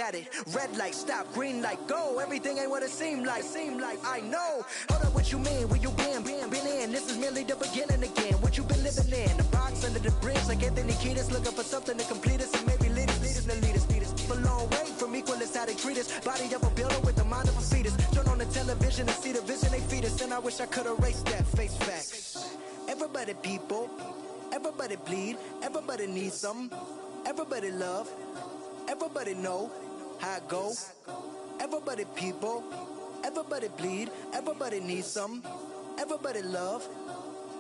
at it. Red light, stop, green light, go. Everything ain't what it seemed like. I know. Hold up, what you mean? Where you been in? This is merely the beginning again. What you been living in? The box under the bridge, like Anthony Kiedis, looking for something to complete us and maybe lead us. A long way from equal is how they treat us. Body of a builder with the mind of a fetus. Turn on the television and see the vision they feed us, and I wish I could erase that. Face facts. Everybody people, everybody bleed, everybody needs something. Everybody love, everybody know how it go. Everybody people, everybody bleed, everybody needs something. Everybody love,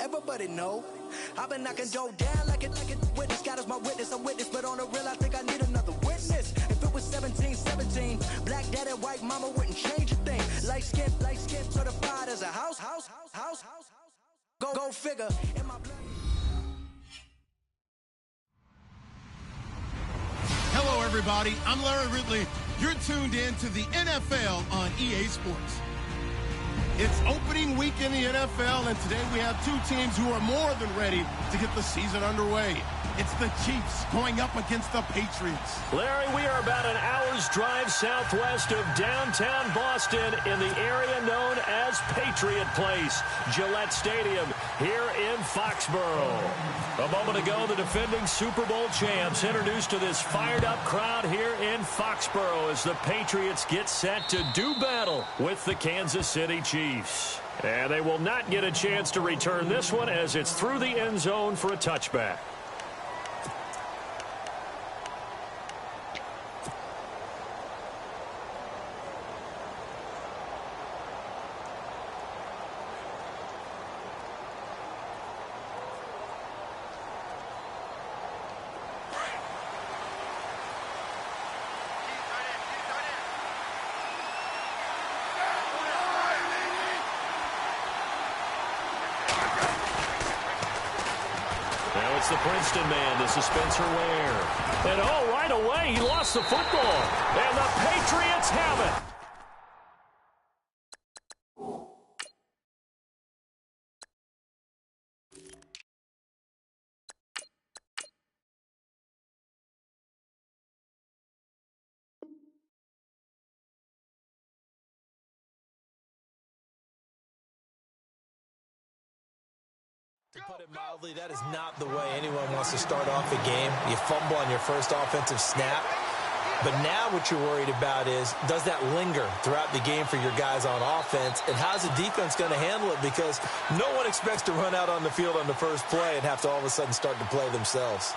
everybody know. I've been knocking Joe down like it witness. God is my witness, I'm witness, but on the real I think I need another witness. If it was 17, black dad and white mama wouldn't change a thing. Light skin, certified as a house. Go figure. In my blood. Hello, everybody. I'm Larry Ridley. You're tuned in to the NFL on EA Sports. It's opening week in the NFL, and today we have two teams who are more than ready to get the season underway. It's the Chiefs going up against the Patriots. Larry, we are about an hour's drive southwest of downtown Boston in the area known as Patriot Place, Gillette Stadium, here in Foxborough. A moment ago, the defending Super Bowl champs introduced to this fired-up crowd here in Foxborough as the Patriots get set to do battle with the Kansas City Chiefs. And they will not get a chance to return this one as it's through the end zone for a touchback. It's the Princeton man. This is Spencer Ware. And right away, he lost the football. And the Patriots have it. To put it mildly, that is not the way anyone wants to start off a game. You fumble on your first offensive snap. But now what you're worried about is, does that linger throughout the game for your guys on offense? And how's the defense going to handle it? Because no one expects to run out on the field on the first play and have to all of a sudden start to play themselves.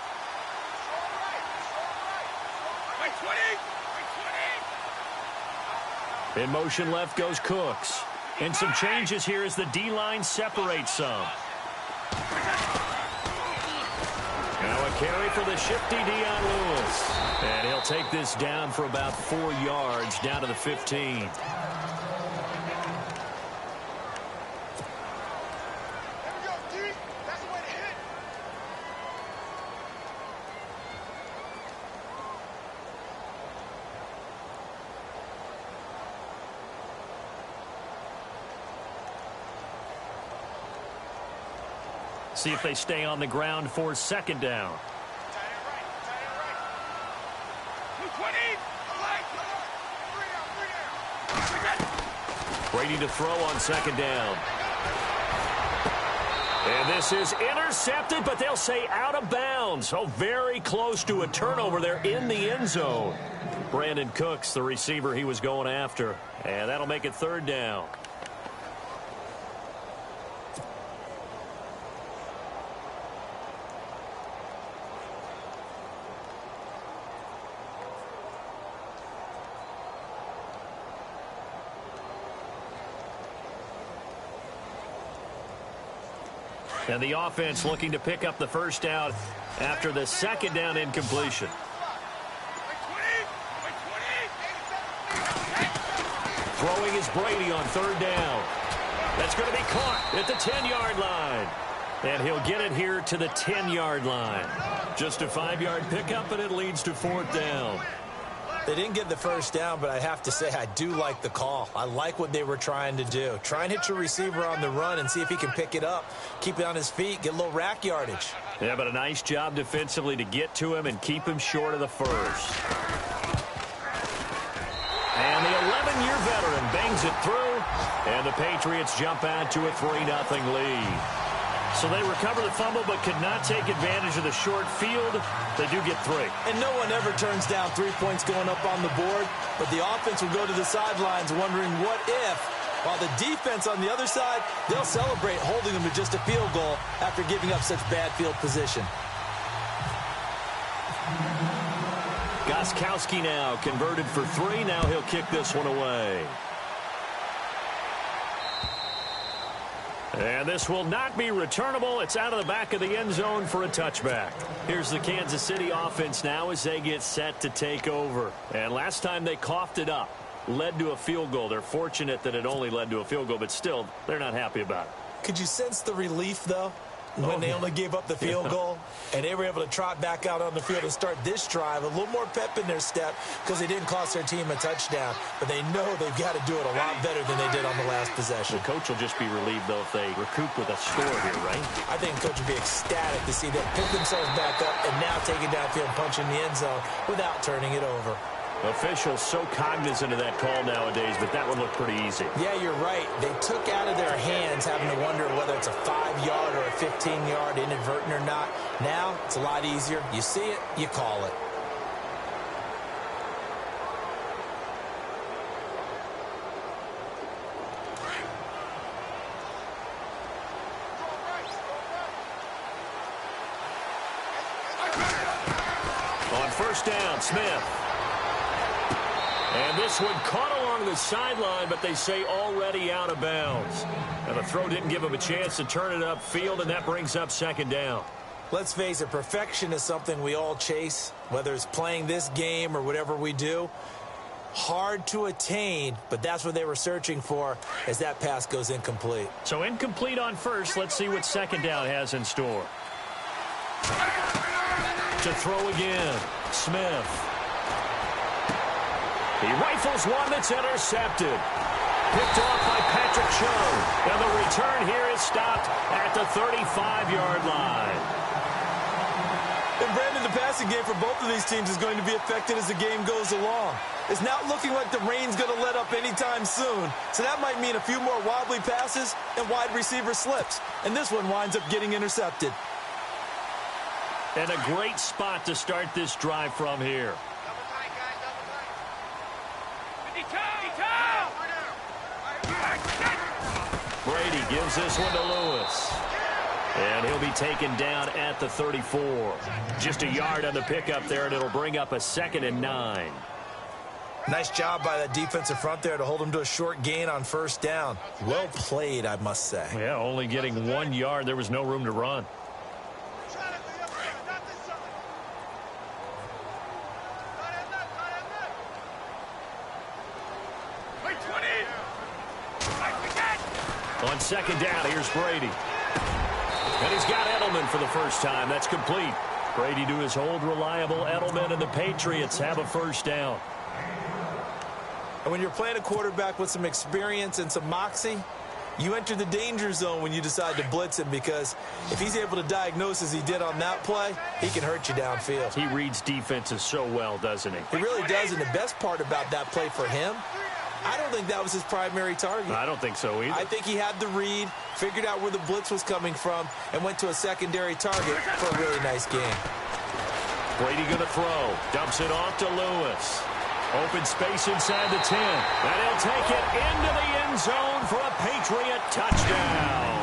In motion left goes Cooks. And some changes here as the D-line separates some. Now a carry for the shifty Dion Lewis. And he'll take this down for about 4 yards, down to the 15. See if they stay on the ground for second down. Brady to throw on second down. And this is intercepted, but they'll say out of bounds. So very close to a turnover there in the end zone. Brandon Cooks, the receiver he was going after. And that'll make it third down. And the offense looking to pick up the first down after the second down incompletion. Throwing is Brady on third down. That's going to be caught at the 10-yard line. And he'll get it here to the 10-yard line. Just a 5-yard pickup, and it leads to fourth down. They didn't get the first down, but I have to say I do like the call. I like what they were trying to do. Try and hit your receiver on the run and see if he can pick it up, keep it on his feet, get a little rack yardage. Yeah, but a nice job defensively to get to him and keep him short of the first. swings it through, and the Patriots jump out to a 3-0 lead. So they recover the fumble but could not take advantage of the short field. They do get 3. And no one ever turns down 3 points going up on the board, but the offense will go to the sidelines wondering what if, while the defense on the other side, they'll celebrate holding them to just a field goal after giving up such bad field position. Gostkowski now converted for 3. Now he'll kick this one away. And this will not be returnable. It's out of the back of the end zone for a touchback. Here's the Kansas City offense now as they get set to take over. And last time they coughed it up, led to a field goal. They're fortunate that it only led to a field goal, but still, they're not happy about it. Could you sense the relief, though, when they only gave up the field goal and they were able to trot back out on the field and start this drive? A little more pep in their step because they didn't cost their team a touchdown, but they know they've got to do it a lot better than they did on the last possession. The coach will just be relieved, though, if they recoup with a score here, right? I think the coach will be ecstatic to see them pick themselves back up and now take it downfield and punch in the end zone without turning it over. Officials so cognizant of that call nowadays, but that one looked pretty easy. Yeah, you're right. They took out of their hands having to wonder whether it's a 5-yard or a 15-yard inadvertent or not. Now, it's a lot easier. You see it, you call it. On first down, Smith. And this one caught along the sideline, but they say already out of bounds. And the throw didn't give him a chance to turn it upfield, and that brings up second down. Let's face it, perfection is something we all chase, whether it's playing this game or whatever we do. Hard to attain, but that's what they were searching for as that pass goes incomplete. So incomplete on first. Let's see what second down has in store. To throw again, Smith. He rifles one that's intercepted. Picked off by Patrick Chung. And the return here is stopped at the 35-yard line. And Brandon, the passing game for both of these teams is going to be affected as the game goes along. It's not looking like the rain's going to let up anytime soon. So that might mean a few more wobbly passes and wide receiver slips. And this one winds up getting intercepted. And a great spot to start this drive from here. Brady gives this one to Lewis. And he'll be taken down at the 34. Just a yard on the pickup there, and it'll bring up a 2nd and 9. Nice job by that defensive front there to hold him to a short gain on first down. Well played, I must say. Yeah, only getting 1 yard. There was no room to run. On second down, here's Brady. And he's got Edelman for the first time. That's complete. Brady to his old reliable Edelman, and the Patriots have a first down. And when you're playing a quarterback with some experience and some moxie, you enter the danger zone when you decide to blitz him, because if he's able to diagnose as he did on that play, he can hurt you downfield. He reads defenses so well, doesn't he? He really does, and the best part about that play for him, I don't think that was his primary target. I don't think so either. I think he had the read, figured out where the blitz was coming from, and went to a secondary target for a really nice game. Brady going to throw. Dumps it off to Lewis. Open space inside the 10. And he'll take it into the end zone for a Patriot touchdown.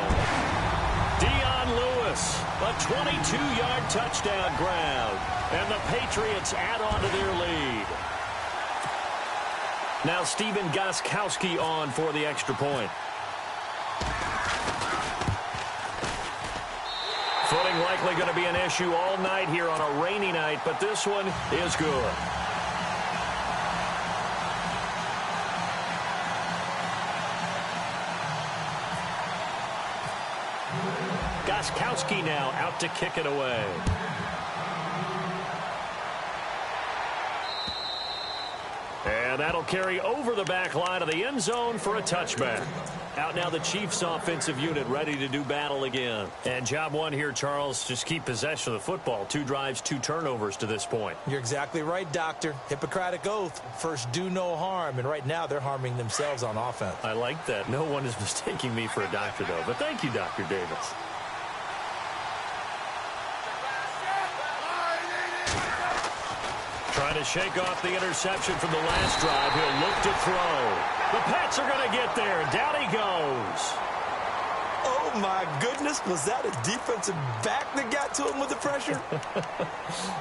Dion Lewis, a 22-yard touchdown grab. And the Patriots add on to their lead. Now Stephen Gostkowski on for the extra point. Footing likely going to be an issue all night here on a rainy night, but this one is good. Gostkowski now out to kick it away. And And that'll carry over the back line of the end zone for a touchback. Out now the Chiefs offensive unit ready to do battle again. And job one here, Charles, just keep possession of the football. 2 drives, 2 turnovers to this point. You're exactly right, Doctor. Hippocratic oath. First, do no harm. And right now, they're harming themselves on offense. I like that. No one is mistaking me for a doctor, though. But thank you, Dr. Davis. Trying to shake off the interception from the last drive. He'll look to throw. The Pats are going to get there. Down he goes. Oh, my goodness. Was that a defensive back that got to him with the pressure?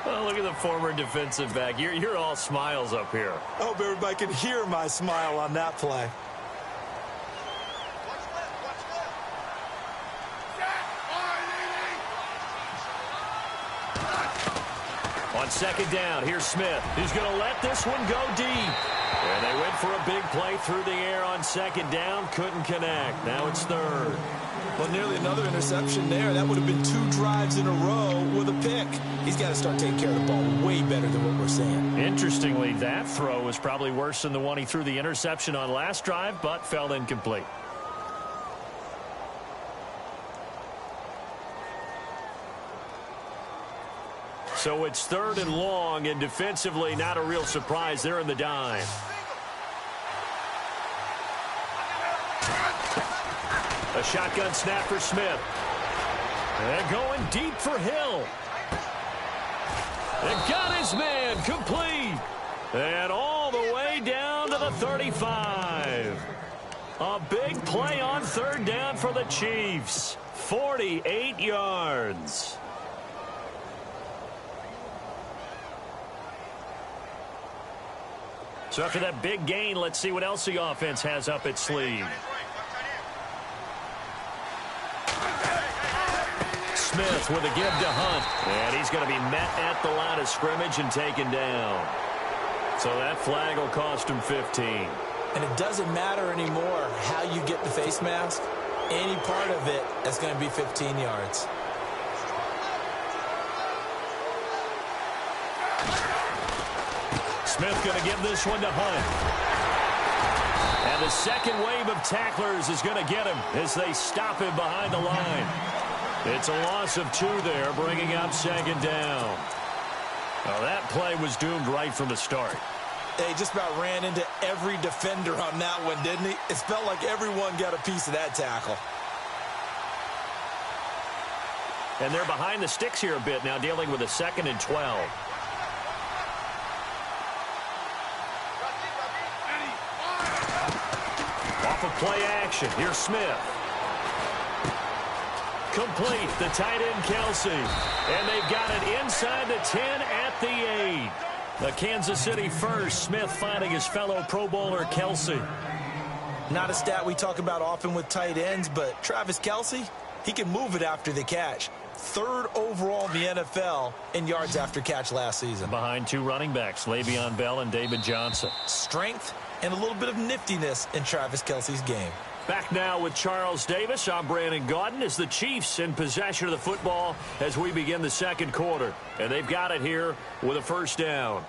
Oh, look at the former defensive back. You're all smiles up here. I hope everybody can hear my smile on that play. On second down, here's Smith. He's going to let this one go deep. And they went for a big play through the air on second down. Couldn't connect. Now it's third. Well, nearly another interception there. That would have been 2 drives in a row with a pick. He's got to start taking care of the ball way better than what we're seeing. Interestingly, that throw was probably worse than the one he threw the interception on last drive, but fell incomplete. So it's 3rd and long, and defensively, not a real surprise. They're in the dime. A shotgun snap for Smith. And going deep for Hill. And got his man complete. And all the way down to the 35. A big play on 3rd down for the Chiefs. 48 yards. So after that big gain, let's see what else the offense has up its sleeve. Smith with a give to Hunt. And he's going to be met at the line of scrimmage and taken down. So that flag will cost him 15. And it doesn't matter anymore how you get the face mask. Any part of it is going to be 15 yards. Smith going to give this one to Hunt. And the second wave of tacklers is going to get him as they stop him behind the line. It's a loss of 2 there, bringing up second down. Well, that play was doomed right from the start. He just about ran into every defender on that one, didn't he? It felt like everyone got a piece of that tackle. And they're behind the sticks here a bit now, dealing with a 2nd and 12. Off of play action. Here's Smith. Complete. The tight end, Kelsey. And they've got it inside the 10 at the 8. The Kansas City first. Smith finding his fellow Pro Bowler, Kelsey. Not a stat we talk about often with tight ends, but Travis Kelsey, he can move it after the catch. 3rd overall in the NFL in yards after catch last season. Behind 2 running backs, Le'Veon Bell and David Johnson. Strength and a little bit of niftiness in Travis Kelsey's game. Back now with Charles Davis. I'm Brandon Gaudin as the Chiefs in possession of the football as we begin the second quarter. And they've got it here with a 1st down.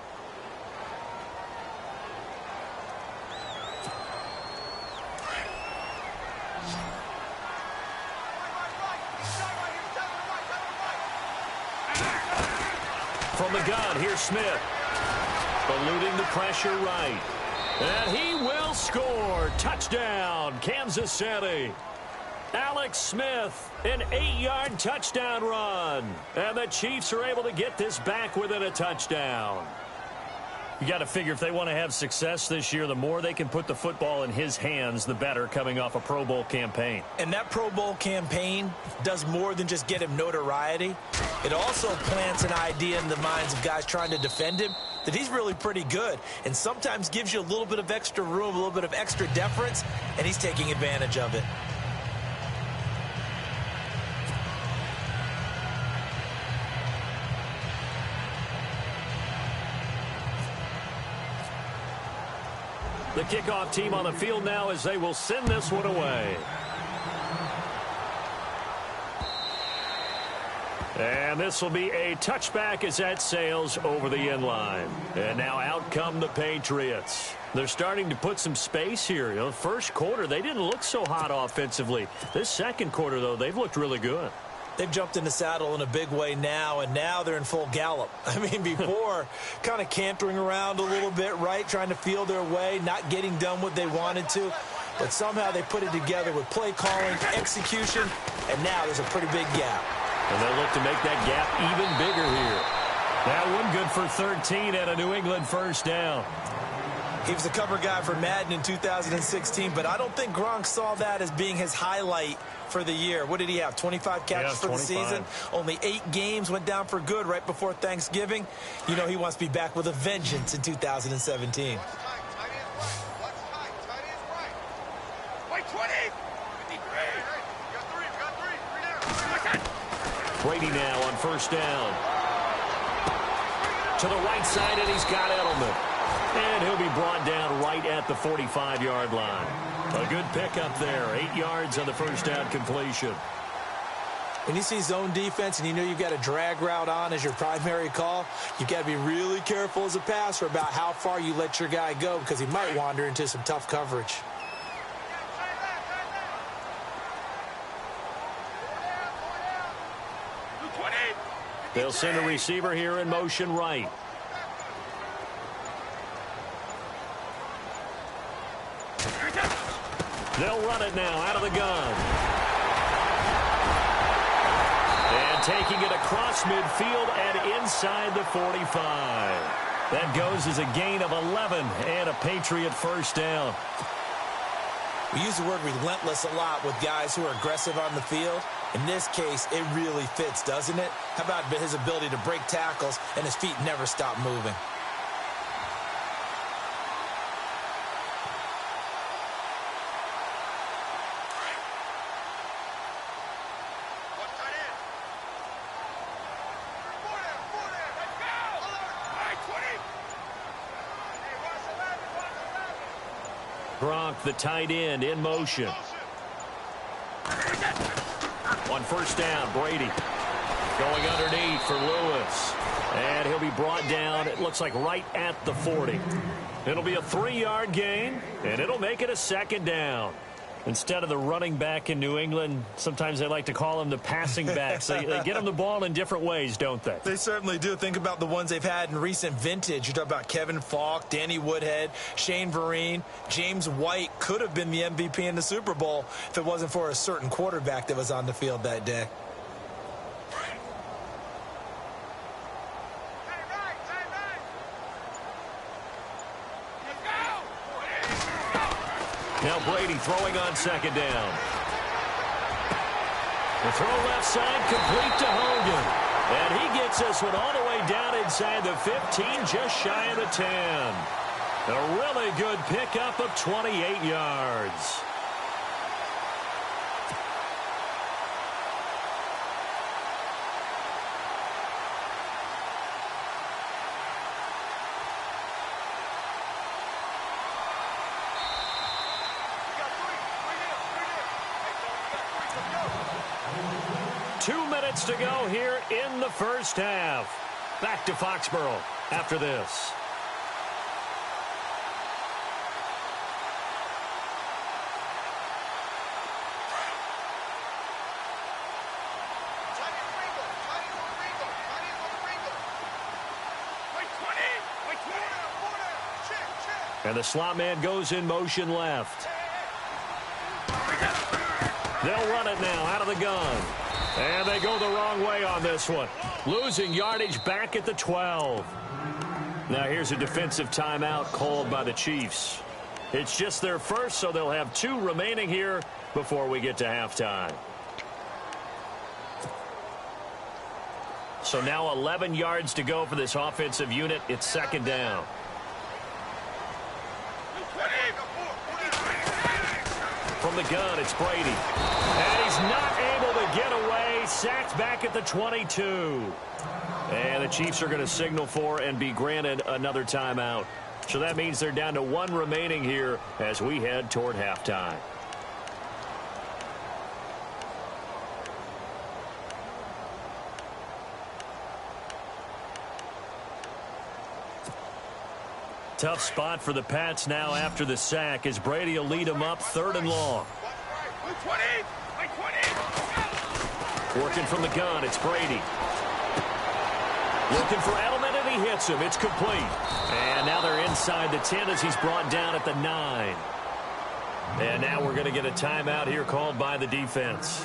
From the gun, here's Smith. Eluding the pressure right. And he will score. Touchdown, Kansas City. Alex Smith, an 8-yard touchdown run. And the Chiefs are able to get this back within a touchdown. You got to figure if they want to have success this year, the more they can put the football in his hands, the better, coming off a Pro Bowl campaign. And that Pro Bowl campaign does more than just get him notoriety. It also plants an idea in the minds of guys trying to defend him that he's really pretty good, and sometimes gives you a little bit of extra room, a little bit of extra deference, and he's taking advantage of it. The kickoff team on the field now as they will send this one away. And this will be a touchback as that sails over the end line. And now out come the Patriots. They're starting to put some space here. You know, first quarter, they didn't look so hot offensively. This second quarter, though, they've looked really good. They've jumped in the saddle in a big way now, and now they're in full gallop. I mean, before, kind of cantering around a little bit, right, trying to feel their way, not getting done what they wanted to. But somehow they put it together with play calling, execution, and now there's a pretty big gap. And they'll look to make that gap even bigger here. That one good for 13 at a New England first down. He was the cover guy for Madden in 2016, but I don't think Gronk saw that as being his highlight for the year. What did he have, 25 catches for the season? Only 8 games, went down for good right before Thanksgiving. You know he wants to be back with a vengeance in 2017. Brady now on first down. To the right side, and he's got Edelman. And he'll be brought down right at the 45-yard line. A good pickup there. 8 yards on the first down completion. When you see zone defense and you know you've got a drag route on as your primary call, you've got to be really careful as a passer about how far you let your guy go because he might wander into some tough coverage. They'll send a receiver here in motion right. They'll run it now out of the gun. And taking it across midfield and inside the 45. That goes as a gain of 11 and a Patriot first down. We use the word relentless a lot with guys who are aggressive on the field. In this case, it really fits, doesn't it? How about his ability to break tackles and his feet never stop moving? Gronk, the tight end, in motion. On first down, Brady going underneath for Lewis. And he'll be brought down, it looks like right at the 40. It'll be a 3-yard gain, and it'll make it a second down. Instead of the running back in New England, sometimes they like to call them the passing backs. They get them the ball in different ways, don't they? They certainly do. Think about the ones they've had in recent vintage. You talk about Kevin Falk, Danny Woodhead, Shane Vereen. James White could have been the MVP in the Super Bowl if it wasn't for a certain quarterback that was on the field that day. Now Brady throwing on second down. The throw left side complete to Hogan. And he gets this one all the way down inside the 15, just shy of the 10. A really good pickup of 28 yards. To go here in the first half. Back to Foxborough after this. And the slot man goes in motion left. They'll run it now out of the gun. And they go the wrong way on this one. Losing yardage back at the 12. Now here's a defensive timeout called by the Chiefs. It's just their first, so they'll have 2 remaining here before we get to halftime. So now 11 yards to go for this offensive unit. It's second down. From the gun, it's Brady. And he's not able to get away. Sacked back at the 22. And the Chiefs are going to signal for and be granted another timeout. So that means they're down to 1 remaining here as we head toward halftime. Tough spot for the Pats now after the sack as Brady will lead them up 3rd and long. Working from the gun, it's Brady. Looking for Edelman, and he hits him. It's complete. And now they're inside the 10 as he's brought down at the 9. And now we're going to get a timeout here called by the defense.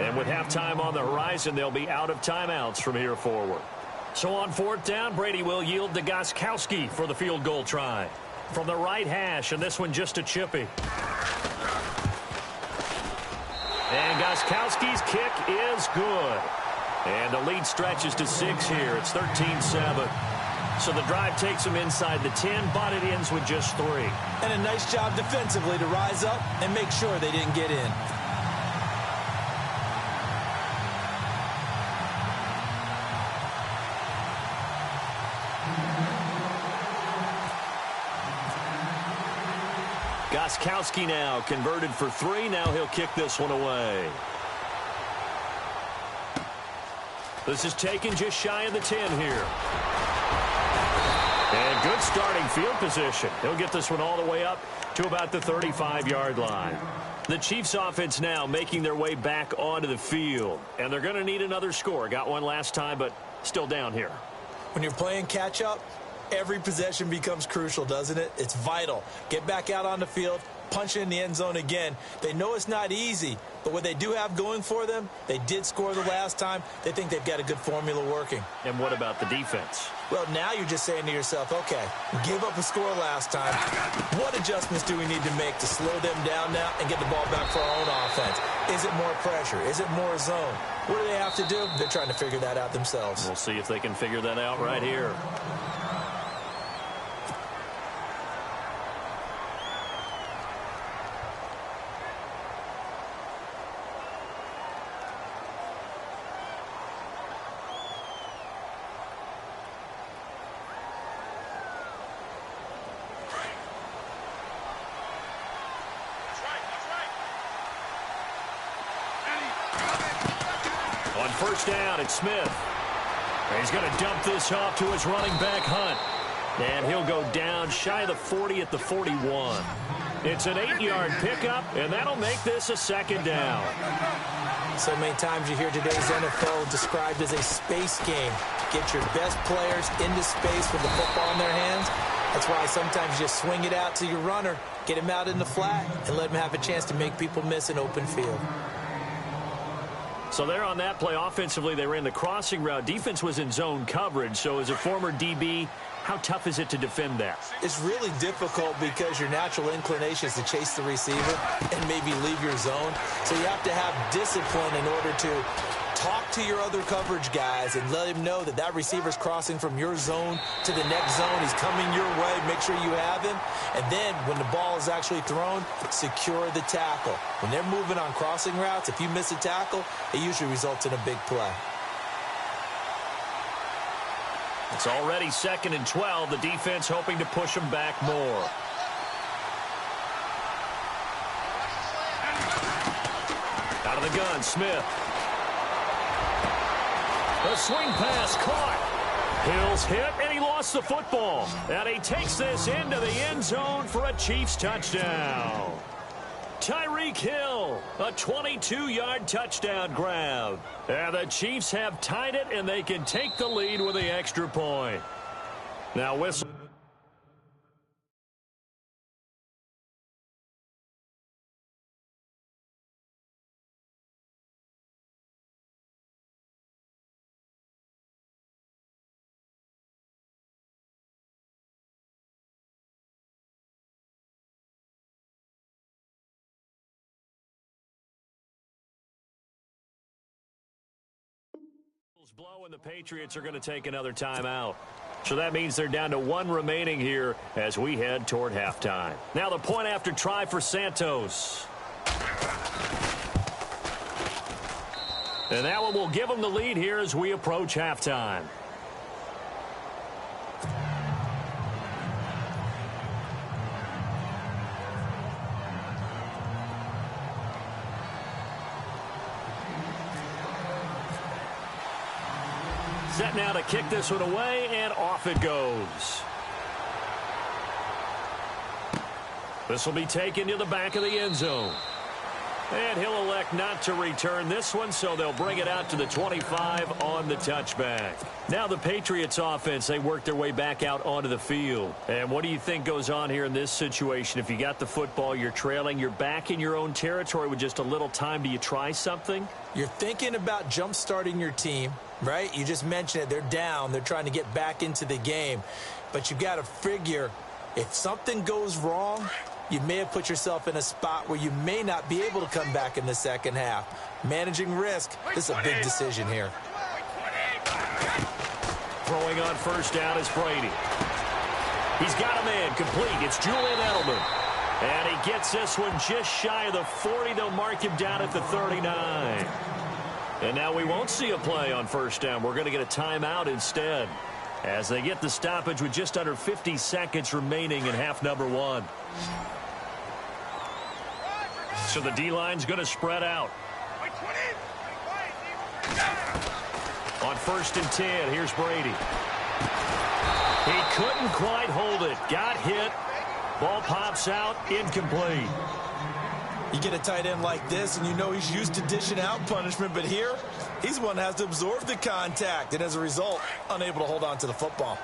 And with halftime on the horizon, they'll be out of timeouts from here forward. So on 4th down, Brady will yield to Gostkowski for the field goal try. From the right hash, and this one just a chippy. And Gostkowski's kick is good. And the lead stretches to 6 here. It's 13-7. So the drive takes them inside the 10, but it ends with just 3. And a nice job defensively to rise up and make sure they didn't get in. Gostkowski now converted for 3. Now he'll kick this one away. This is taken just shy of the 10 here. And good starting field position. He'll get this one all the way up to about the 35-yard line. The Chiefs offense now making their way back onto the field. And they're going to need another score. Got one last time, but still down here. When you're playing catch-up, every possession becomes crucial, doesn't it? It's vital. Get back out on the field, punch it in the end zone again. They know it's not easy, but what they do have going for them, they did score the last time. They think they've got a good formula working. And what about the defense? Well, now you're just saying to yourself, okay, give up a score last time. What adjustments do we need to make to slow them down now and get the ball back for our own offense? Is it more pressure? Is it more zone? What do they have to do? They're trying to figure that out themselves. We'll see if they can figure that out right here. On 1st down, it's Smith. And he's going to dump this off to his running back, Hunt. And he'll go down shy of the 40 at the 41. It's an 8-yard pickup, and that'll make this a 2nd down. So many times you hear today's NFL described as a space game. Get your best players into space with the football in their hands. That's why sometimes you just swing it out to your runner, get him out in the flat, and let him have a chance to make people miss an open field. So there on that play, offensively, they ran the crossing route. Defense was in zone coverage. So as a former DB, how tough is it to defend that? It's really difficult because your natural inclination is to chase the receiver and maybe leave your zone. So you have to have discipline in order to talk to your other coverage guys and let him know that that receiver's crossing from your zone to the next zone. He's coming your way. Make sure you have him. And then when the ball is actually thrown, secure the tackle. When they're moving on crossing routes, if you miss a tackle, it usually results in a big play. It's already 2nd and 12. The defense hoping to push them back more. Out of the gun, Smith. The swing pass caught. Hill's hit, and he lost the football. And he takes this into the end zone for a Chiefs touchdown. Tyreek Hill, a 22-yard touchdown grab. And the Chiefs have tied it, and they can take the lead with the extra point. Now whistle. Blow, and the Patriots are going to take another timeout. So that means they're down to 1 remaining here as we head toward halftime. Now the point after try for Santos. And that one will give them the lead here as we approach halftime. Set now to kick this one away, and off it goes. This will be taken to the back of the end zone. And he'll elect not to return this one, so they'll bring it out to the 25 on the touchback. Now the Patriots offense, they work their way back out onto the field. And what do you think goes on here in this situation? If you got the football, you're trailing, you're back in your own territory with just a little time. Do you try something? You're thinking about jump-starting your team, right? You just mentioned it. They're down. They're trying to get back into the game. But you got to figure if something goes wrong, you may have put yourself in a spot where you may not be able to come back in the second half. Managing risk, this is a big decision here. Throwing on first down is Brady. He's got a man complete. It's Julian Edelman. And he gets this one just shy of the 40. They'll mark him down at the 39. And now we won't see a play on first down. We're going to get a timeout instead, as they get the stoppage with just under 50 seconds remaining in half number one. So the D-line's going to spread out. On first and 10, here's Brady. He couldn't quite hold it. Got hit. Ball pops out, incomplete. You get a tight end like this, and you know he's used to dishing out punishment, but here, he's the one that has to absorb the contact, and as a result, unable to hold on to the football.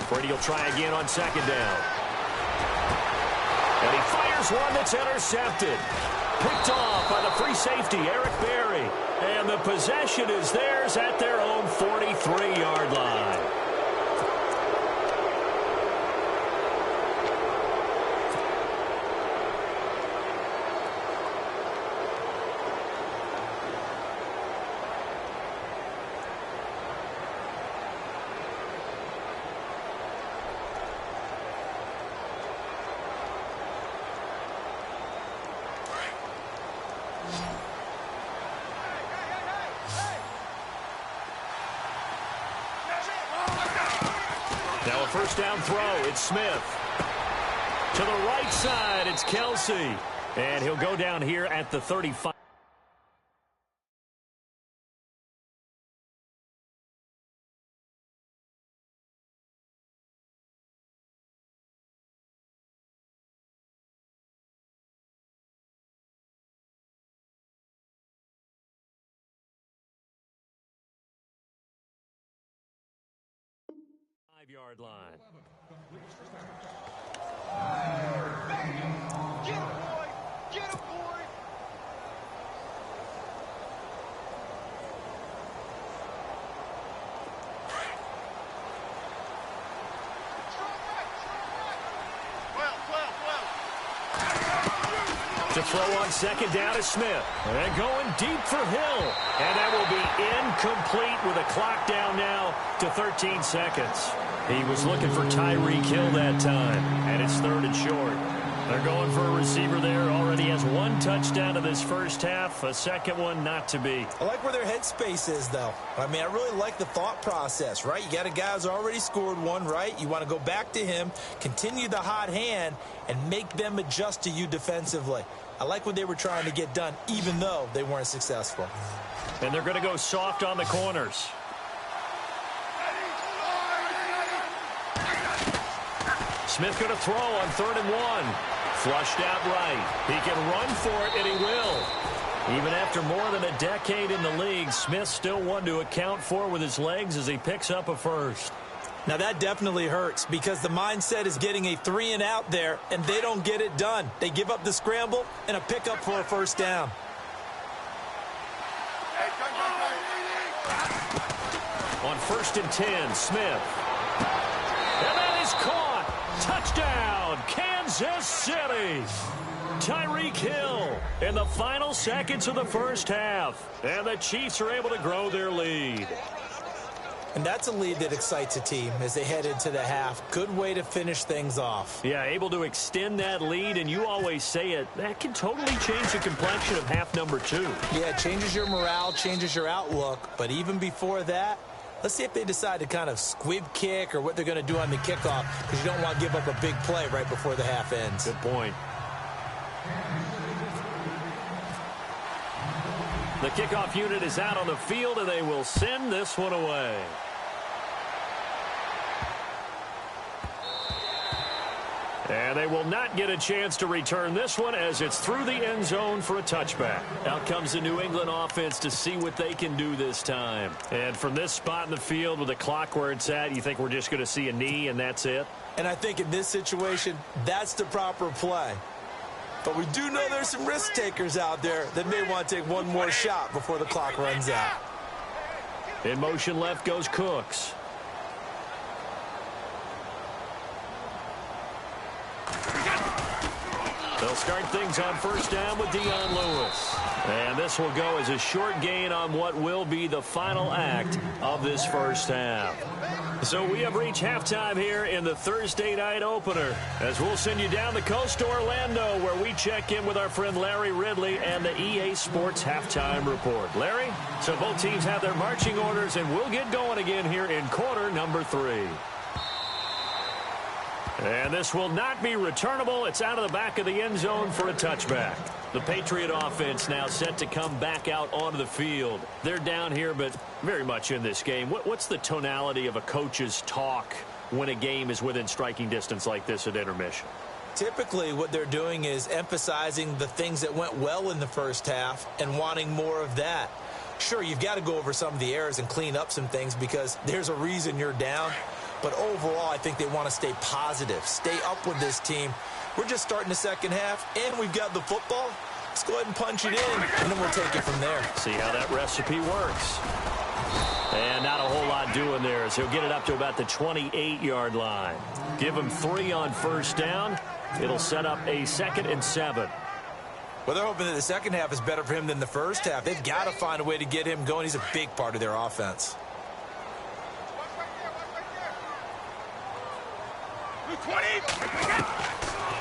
Brady will try again on second down. And he fires one that's intercepted. Picked off by the free safety, Eric Berry. And the possession is theirs at their own 43-yard line. Now a first down throw. It's Smith. To the right side, it's Kelsey. And he'll go down here at the 35. Yard line. Get him, boy! Get him, boy! To throw on second down is Smith. And going deep for Hill. And that will be incomplete with a clock down now to 13 seconds. He was looking for Tyreek Hill that time. And it's third and short. They're going for a receiver there. Already has one touchdown in this first half. A second one not to be. I like where their headspace is, though. I mean, I really like the thought process, right? You got a guy who's already scored one, right? You want to go back to him, continue the hot hand, and make them adjust to you defensively. I like what they were trying to get done, even though they weren't successful. And they're going to go soft on the corners. Smith going to throw on 3rd and 1. Flushed out right. He can run for it, and he will. Even after more than a decade in the league, Smith still one to account for with his legs as he picks up a first. Now, that definitely hurts because the mindset is getting a 3-and-out there, and they don't get it done. They give up the scramble and a pickup for a first down. On 1st and 10, Smith. And that is caught. Touchdown, Kansas City. Tyreek Hill in the final seconds of the first half. And the Chiefs are able to grow their lead. And that's a lead that excites a team as they head into the half. Good way to finish things off. Yeah, able to extend that lead, and you always say it, that can totally change the complexion of half number 2. Yeah, it changes your morale, changes your outlook. But even before that, let's see if they decide to kind of squib kick or what they're going to do on the kickoff, because you don't want to give up a big play right before the half ends. Good point. The kickoff unit is out on the field, and they will send this one away. And they will not get a chance to return this one as it's through the end zone for a touchback. Out comes the New England offense to see what they can do this time. And from this spot in the field with the clock where it's at, you think we're just going to see a knee and that's it? And I think in this situation, that's the proper play. But we do know there's some risk takers out there that may want to take one more shot before the clock runs out. In motion left goes Cooks. They'll start things on first down with Dion Lewis. And this will go as a short gain on what will be the final act of this first half. So we have reached halftime here in the Thursday night opener, as we'll send you down the coast to Orlando, where we check in with our friend Larry Ridley and the EA Sports Halftime Report. Larry, so both teams have their marching orders, and we'll get going again here in quarter number 3. And this will not be returnable. It's out of the back of the end zone for a touchback. The Patriot offense now set to come back out onto the field. They're down here, but very much in this game. What's the tonality of a coach's talk when a game is within striking distance like this at intermission? Typically, what they're doing is emphasizing the things that went well in the first half and wanting more of that. Sure, you've got to go over some of the errors and clean up some things because there's a reason you're down. But overall, I think they want to stay positive, stay up with this team. We're just starting the second half, and we've got the football. Let's go ahead and punch it in, and then we'll take it from there. See how that recipe works. And not a whole lot doing there as he'll get it up to about the 28-yard line. Give him 3 on first down. It'll set up a 2nd and 7. Well, they're hoping that the second half is better for him than the first half. They've got to find a way to get him going. He's a big part of their offense.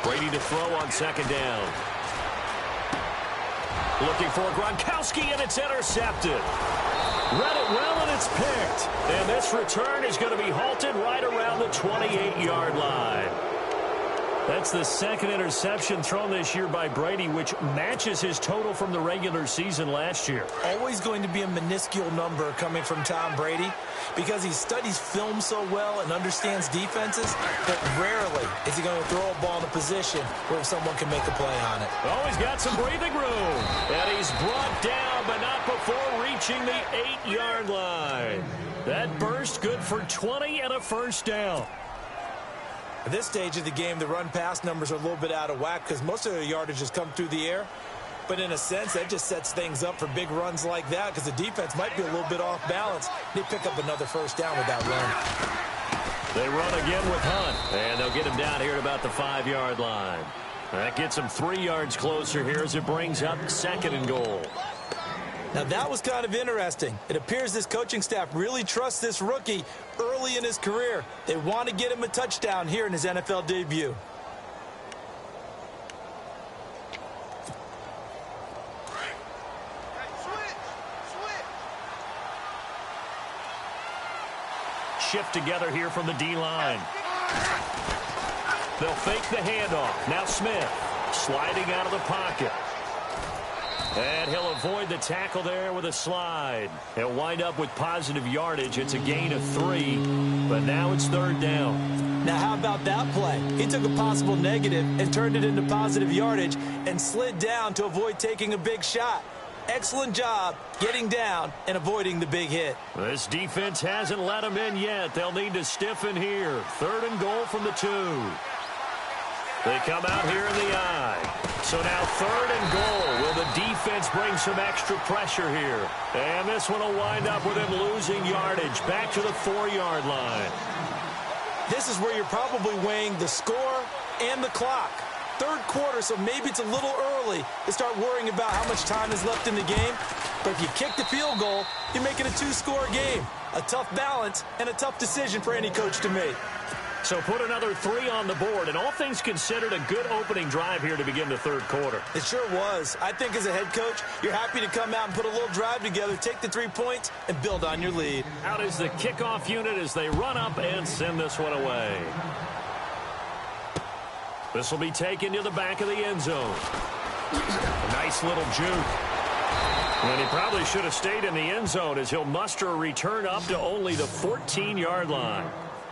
Brady to throw on second down. Looking for Gronkowski, and it's intercepted. Read it well, and it's picked. And this return is going to be halted right around the 28-yard line. That's the 2nd interception thrown this year by Brady, which matches his total from the regular season last year. Always going to be a minuscule number coming from Tom Brady because he studies film so well and understands defenses, but rarely is he going to throw a ball in a position where someone can make a play on it. Oh, he's got some breathing room. And he's brought down, but not before reaching the 8-yard line. That burst good for 20 and a first down. At this stage of the game, the run-pass numbers are a little bit out of whack because most of their yardage has come through the air. But in a sense, that just sets things up for big runs like that because the defense might be a little bit off balance. They pick up another first down with that run. They run again with Hunt, and they'll get him down here at about the 5-yard line. That gets him 3 yards closer here as it brings up 2nd and goal. Now, that was kind of interesting. It appears this coaching staff really trusts this rookie early in his career. They want to get him a touchdown here in his NFL debut. Shift together here from the D-line. They'll fake the handoff. Now Smith sliding out of the pocket. And he'll avoid the tackle there with a slide. He'll wind up with positive yardage. It's a gain of 3, but now it's 3rd down. Now, how about that play? He took a possible negative and turned it into positive yardage and slid down to avoid taking a big shot. Excellent job getting down and avoiding the big hit. This defense hasn't let him in yet. They'll need to stiffen here. 3rd and goal from the 2. They come out here in the eye. So now 3rd and goal. Will the defense bring some extra pressure here? And this one will wind up with him losing yardage back to the 4-yard line. This is where you're probably weighing the score and the clock. 3rd quarter, so maybe it's a little early to start worrying about how much time is left in the game. But if you kick the field goal, you're making a 2-score game. A tough balance and a tough decision for any coach to make. So put another 3 on the board, and all things considered, a good opening drive here to begin the 3rd quarter. It sure was. I think as a head coach, you're happy to come out and put a little drive together, take the 3 points, and build on your lead. Out is the kickoff unit as they run up and send this one away. This will be taken to the back of the end zone. A nice little juke. And he probably should have stayed in the end zone as he'll muster a return up to only the 14-yard line.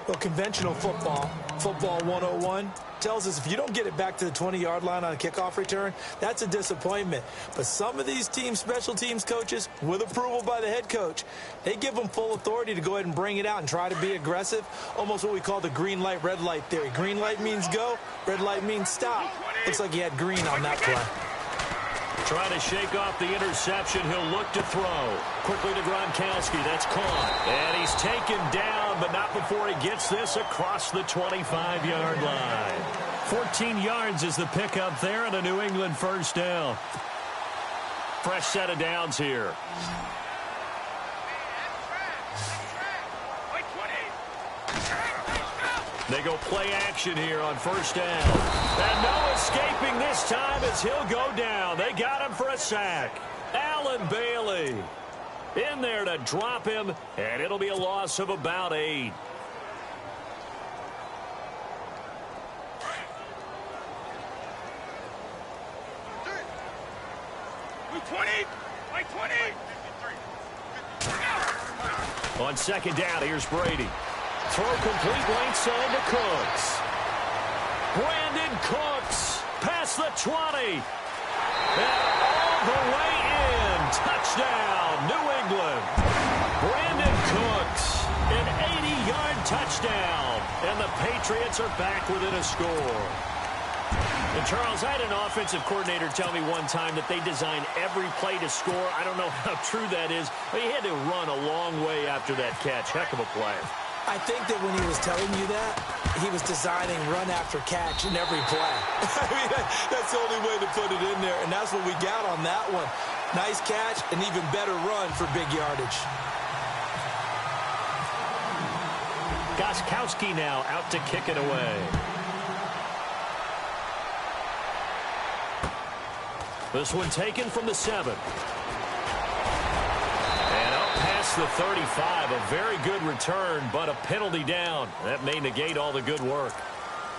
Well, conventional football 101, tells us if you don't get it back to the 20-yard line on a kickoff return, that's a disappointment. But some of these team special teams coaches, with approval by the head coach, they give them full authority to go ahead and bring it out and try to be aggressive, almost what we call the green light, red light theory. Green light means go, red light means stop. Looks like he had green on that play. Trying to shake off the interception. He'll look to throw. Quickly to Gronkowski. That's caught. And he's taken down, but not before he gets this across the 25-yard line. 14 yards is the pickup there and a New England first down. Fresh set of downs here. They go play action here on first down. And no escaping this time as he'll go down. They got him for a sack. Allen Bailey in there to drop him, and it'll be a loss of about 8. On second down, here's Brady. Throw complete right side to Cooks. Brandon Cooks past the 20. And all the way in. Touchdown, New England. Brandon Cooks, an 80-yard touchdown. And the Patriots are back within a score. And Charles, I had an offensive coordinator tell me one time that they design every play to score. I don't know how true that is, but he had to run a long way after that catch. Heck of a play. I think that when he was telling you that, he was designing run after catch in every play. I mean, that's the only way to put it in there, and that's what we got on that one. Nice catch, and even better run for big yardage. Gostkowski now out to kick it away. This one taken from the 7. Past the 35, a very good return, but a penalty down. That may negate all the good work.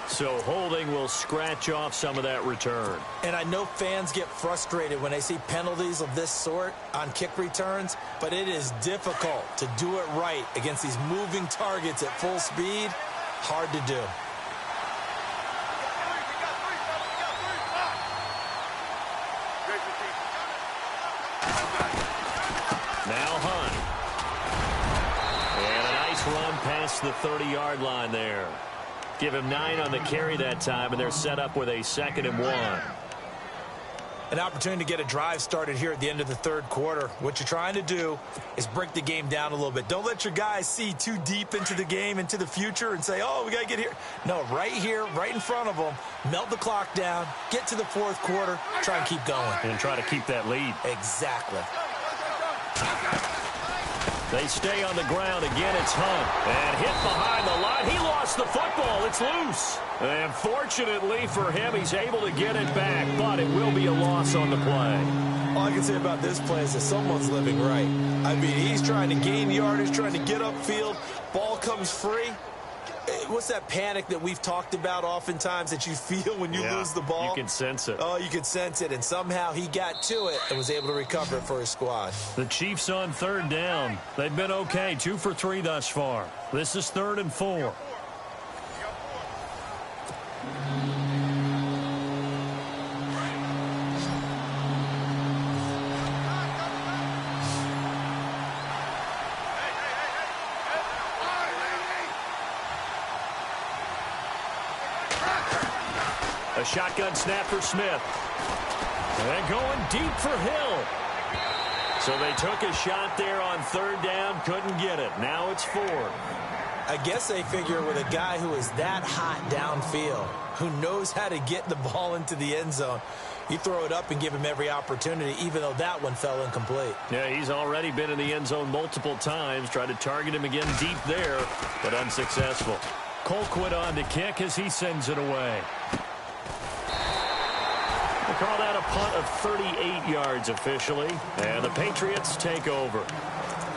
So holding will scratch off some of that return. And I know fans get frustrated when they see penalties of this sort on kick returns, but it is difficult to do it right against these moving targets at full speed. Hard to do. Now Hunt. And a nice run past the 30-yard line there. Give him 9 on the carry that time, and they're set up with a 2nd and 1. An opportunity to get a drive started here at the end of the third quarter. What you're trying to do is break the game down a little bit. Don't let your guys see too deep into the game, into the future, and say, oh, we got to get here. No, right here, right in front of them, melt the clock down, get to the fourth quarter, try and keep going. And try to keep that lead. Exactly. They stay on the ground. Again, it's Hunt. And hit behind the line. He lost the football. It's loose. And fortunately for him, he's able to get it back, but it will be a loss on the play. All I can say about this play is that someone's living right. I mean, he's trying to gain yardage, trying to get upfield. Ball comes free. What's that panic that we've talked about oftentimes that you feel when you lose the ball? You can sense it. Oh, you can sense it, and somehow he got to it and was able to recover it for his squad. The Chiefs on third down. They've been okay, 2 for 3 thus far. This is 3rd and 4. A shotgun snap for Smith. And going deep for Hill. So they took a shot there on third down, couldn't get it. Now it's 4. I guess they figure with a guy who is that hot downfield, who knows how to get the ball into the end zone, you throw it up and give him every opportunity, even though that one fell incomplete. Yeah, he's already been in the end zone multiple times. Tried to target him again deep there, but unsuccessful. Colquitt on to kick as he sends it away. They call that a punt of 38 yards officially, and the Patriots take over.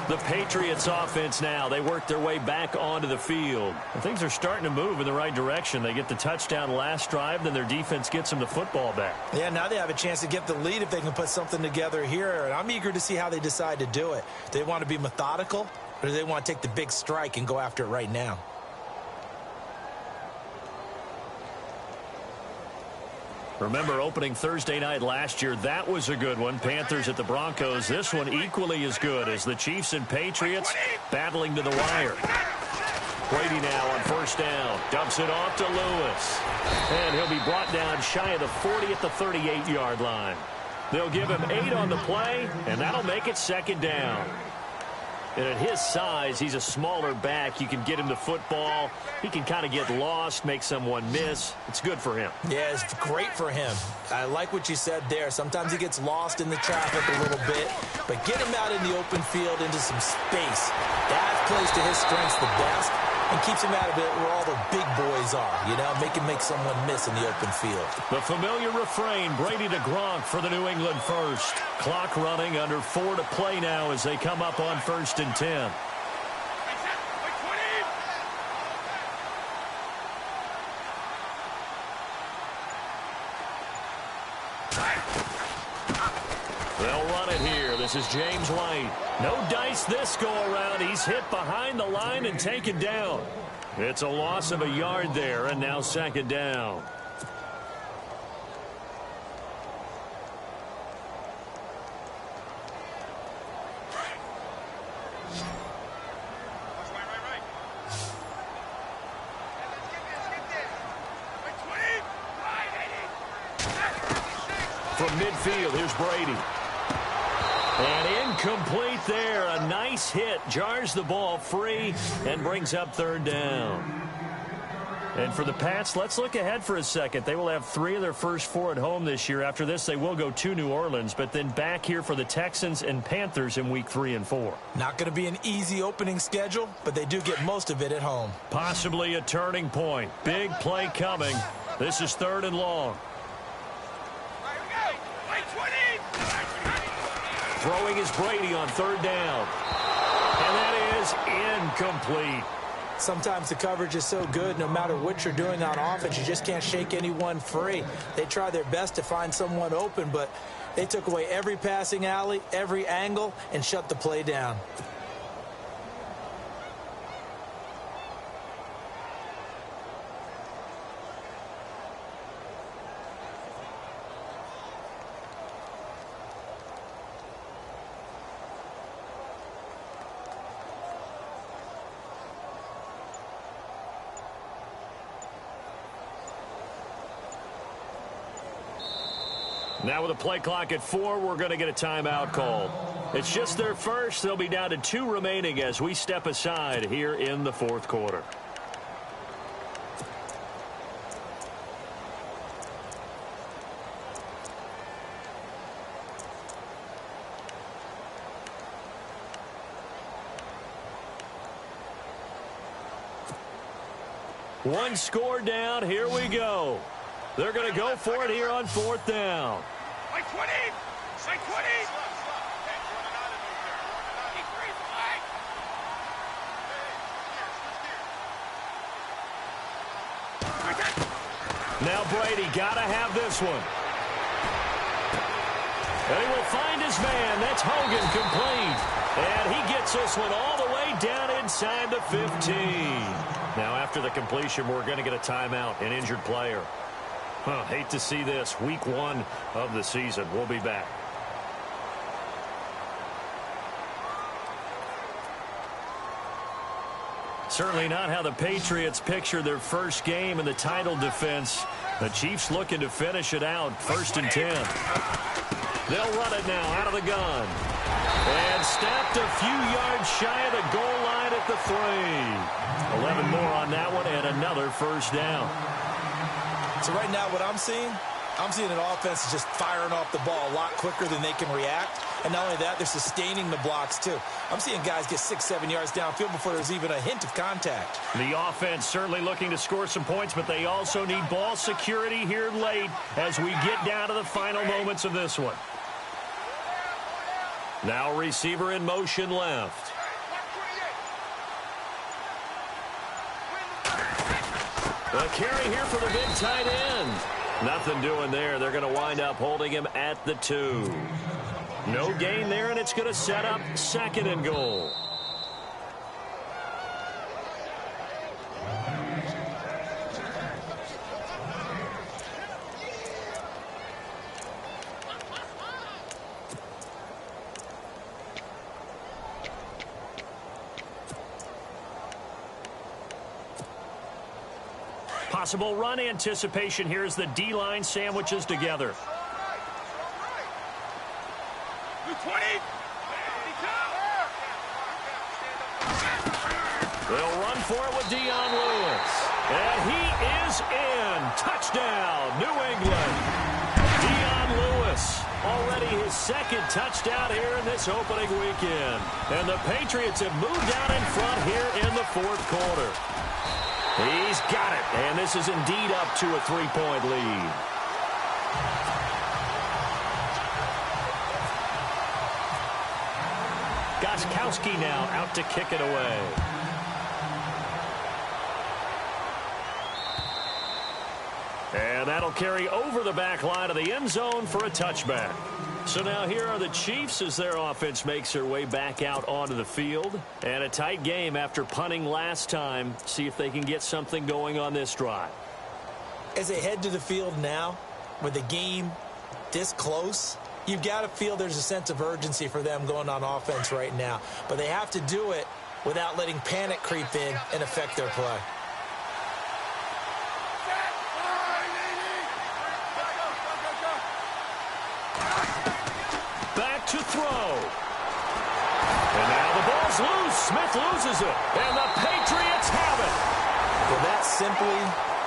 The Patriots offense now. They work their way back onto the field. And things are starting to move in the right direction. They get the touchdown last drive, then their defense gets them the football back. Yeah, now they have a chance to get the lead if they can put something together here. And I'm eager to see how they decide to do it. Do they want to be methodical, or do they want to take the big strike and go after it right now? Remember opening Thursday night last year, that was a good one. Panthers at the Broncos. This one equally as good as the Chiefs and Patriots battling to the wire. Brady now on first down. Dumps it off to Lewis. And he'll be brought down shy of the 40 at the 38-yard line. They'll give him 8 on the play, and that'll make it second down. And at his size, he's a smaller back. You can get him the football. He can kind of get lost, make someone miss. It's good for him. Yeah, it's great for him. I like what you said there. Sometimes he gets lost in the traffic a little bit, but get him out in the open field into some space. That plays to his strengths the best and keeps him out of it where all the big boys are, you know, make him make someone miss in the open field. The familiar refrain, Brady to Gronk for the New England first. Clock running, under 4 to play now as they come up on 1st and 10. They'll run it here. This is James White. No dice this go-around. He's hit behind the line and taken down. It's a loss of a yard there, and now second down. From midfield, here's Brady. And incomplete there. A nice hit. Jars the ball free and brings up third down. And for the Pats, let's look ahead for a second. They will have 3 of their first 4 at home this year. After this, they will go to New Orleans, but then back here for the Texans and Panthers in week 3 and 4. Not going to be an easy opening schedule, but they do get most of it at home. Possibly a turning point. Big play coming. This is 3rd and long. Throwing is Brady on 3rd down. And that is incomplete. Sometimes the coverage is so good, no matter what you're doing on offense, you just can't shake anyone free. They try their best to find someone open, but they took away every passing alley, every angle, and shut the play down. Now with a play clock at 4, we're going to get a timeout called. It's just their first. They'll be down to 2 remaining as we step aside here in the 4th quarter. One score down. Here we go. They're going to go for it here on 4th down. Now Brady got to have this one. And he will find his man. That's Hogan complete. And he gets this one all the way down inside the 15. Now after the completion, we're going to get a timeout, an injured player. Hate to see this. Week 1 of the season. We'll be back. Certainly not how the Patriots picture their first game in the title defense. The Chiefs looking to finish it out. 1st and 10. They'll run it now out of the gun. And snapped a few yards shy of the goal line at the 3. 11 more on that one and another first down. So right now what I'm seeing an offense is just firing off the ball a lot quicker than they can react. And not only that, they're sustaining the blocks too. I'm seeing guys get 6-7 yards downfield before there's even a hint of contact. The offense certainly looking to score some points, but they also need ball security here late as we get down to the final moments of this one. Now receiver in motion left. A carry here for the big tight end. Nothing doing there. They're going to wind up holding him at the 2. No gain there, and it's going to set up 2nd and goal. Possible run anticipation here as the D-line sandwiches together. They'll run for it with Dion Lewis. And he is in. Touchdown, New England. Dion Lewis, already his 2nd touchdown here in this opening weekend. And the Patriots have moved out in front here in the 4th quarter. He's got it, and this is indeed up to a 3-point lead. Gostkowski now out to kick it away. And that'll carry over the back line of the end zone for a touchback. So now here are the Chiefs as their offense makes their way back out onto the field. And a tight game after punting last time. See if they can get something going on this drive. As they head to the field now, with the game this close, you've got to feel there's a sense of urgency for them going on offense right now. But they have to do it without letting panic creep in and affect their play. To throw. And now the ball's loose. Smith loses it. And the Patriots have it. Well, that simply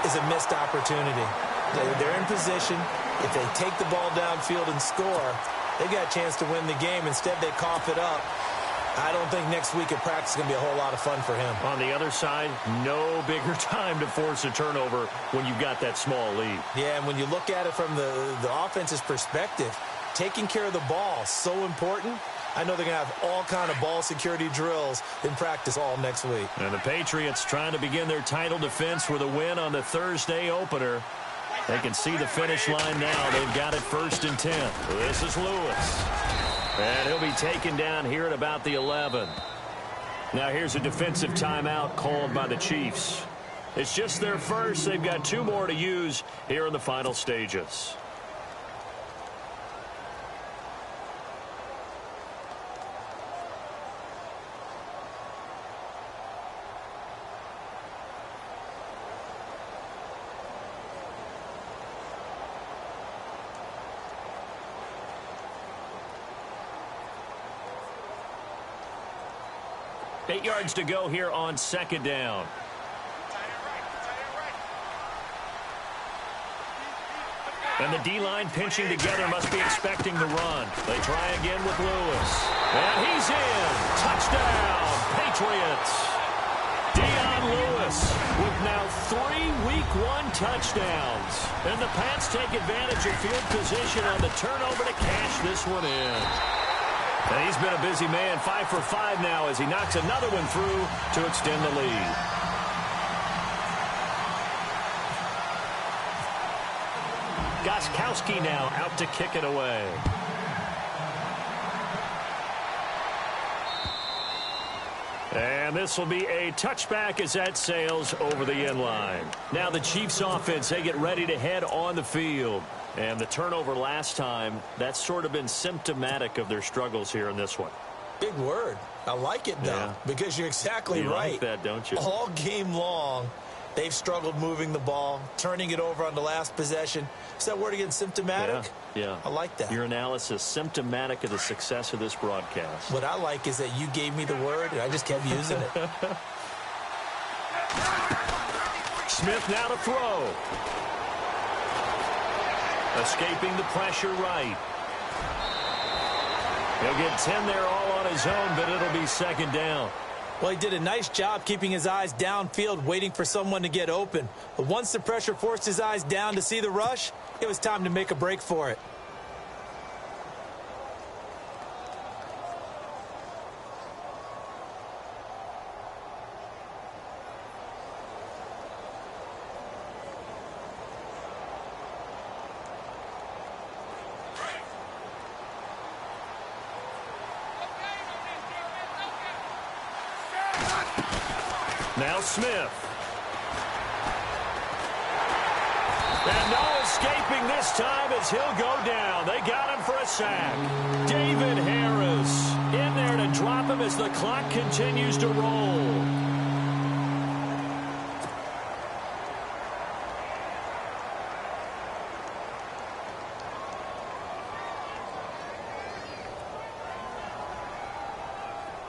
is a missed opportunity. They're in position. If they take the ball downfield and score, they've got a chance to win the game. Instead, they cough it up. I don't think next week at practice is going to be a whole lot of fun for him. On the other side, no bigger time to force a turnover when you've got that small lead. Yeah, and when you look at it from the offense's perspective, taking care of the ball, so important. I know they're going to have all kind of ball security drills in practice all next week. And the Patriots trying to begin their title defense with a win on the Thursday opener. They can see the finish line now. They've got it 1st and 10. This is Lewis. And he'll be taken down here at about the 11. Now here's a defensive timeout called by the Chiefs. It's just their first. They've got 2 more to use here in the final stages. Eight yards to go here on 2nd down. And the D-line pinching together must be expecting the run. They try again with Lewis. And he's in. Touchdown, Patriots. Dion Lewis with now 3 Week 1 touchdowns. And the Pats take advantage of field position on the turnover to cash this one in. And he's been a busy man, 5 for 5 now as he knocks another one through to extend the lead. Gostkowski now out to kick it away. And this will be a touchback as that sails over the end line. Now the Chiefs offense, they get ready to head on the field. And the turnover last time, that's sort of been symptomatic of their struggles here in this one. Big word. I like it, though, because you're exactly right. You like that, don't you? All game long, they've struggled moving the ball, turning it over on the last possession. Is that word again, symptomatic? Yeah. I like that. Your analysis, symptomatic of the success of this broadcast. What I like is that you gave me the word, and I just kept using it. Smith now to throw. Escaping the pressure right. He'll get 10 there all on his own, but it'll be 2nd down. Well, he did a nice job keeping his eyes downfield, waiting for someone to get open. But once the pressure forced his eyes down to see the rush, it was time to make a break for it. Now Smith. And no escaping this time as he'll go down. They got him for a sack. David Harris in there to drop him as the clock continues to roll.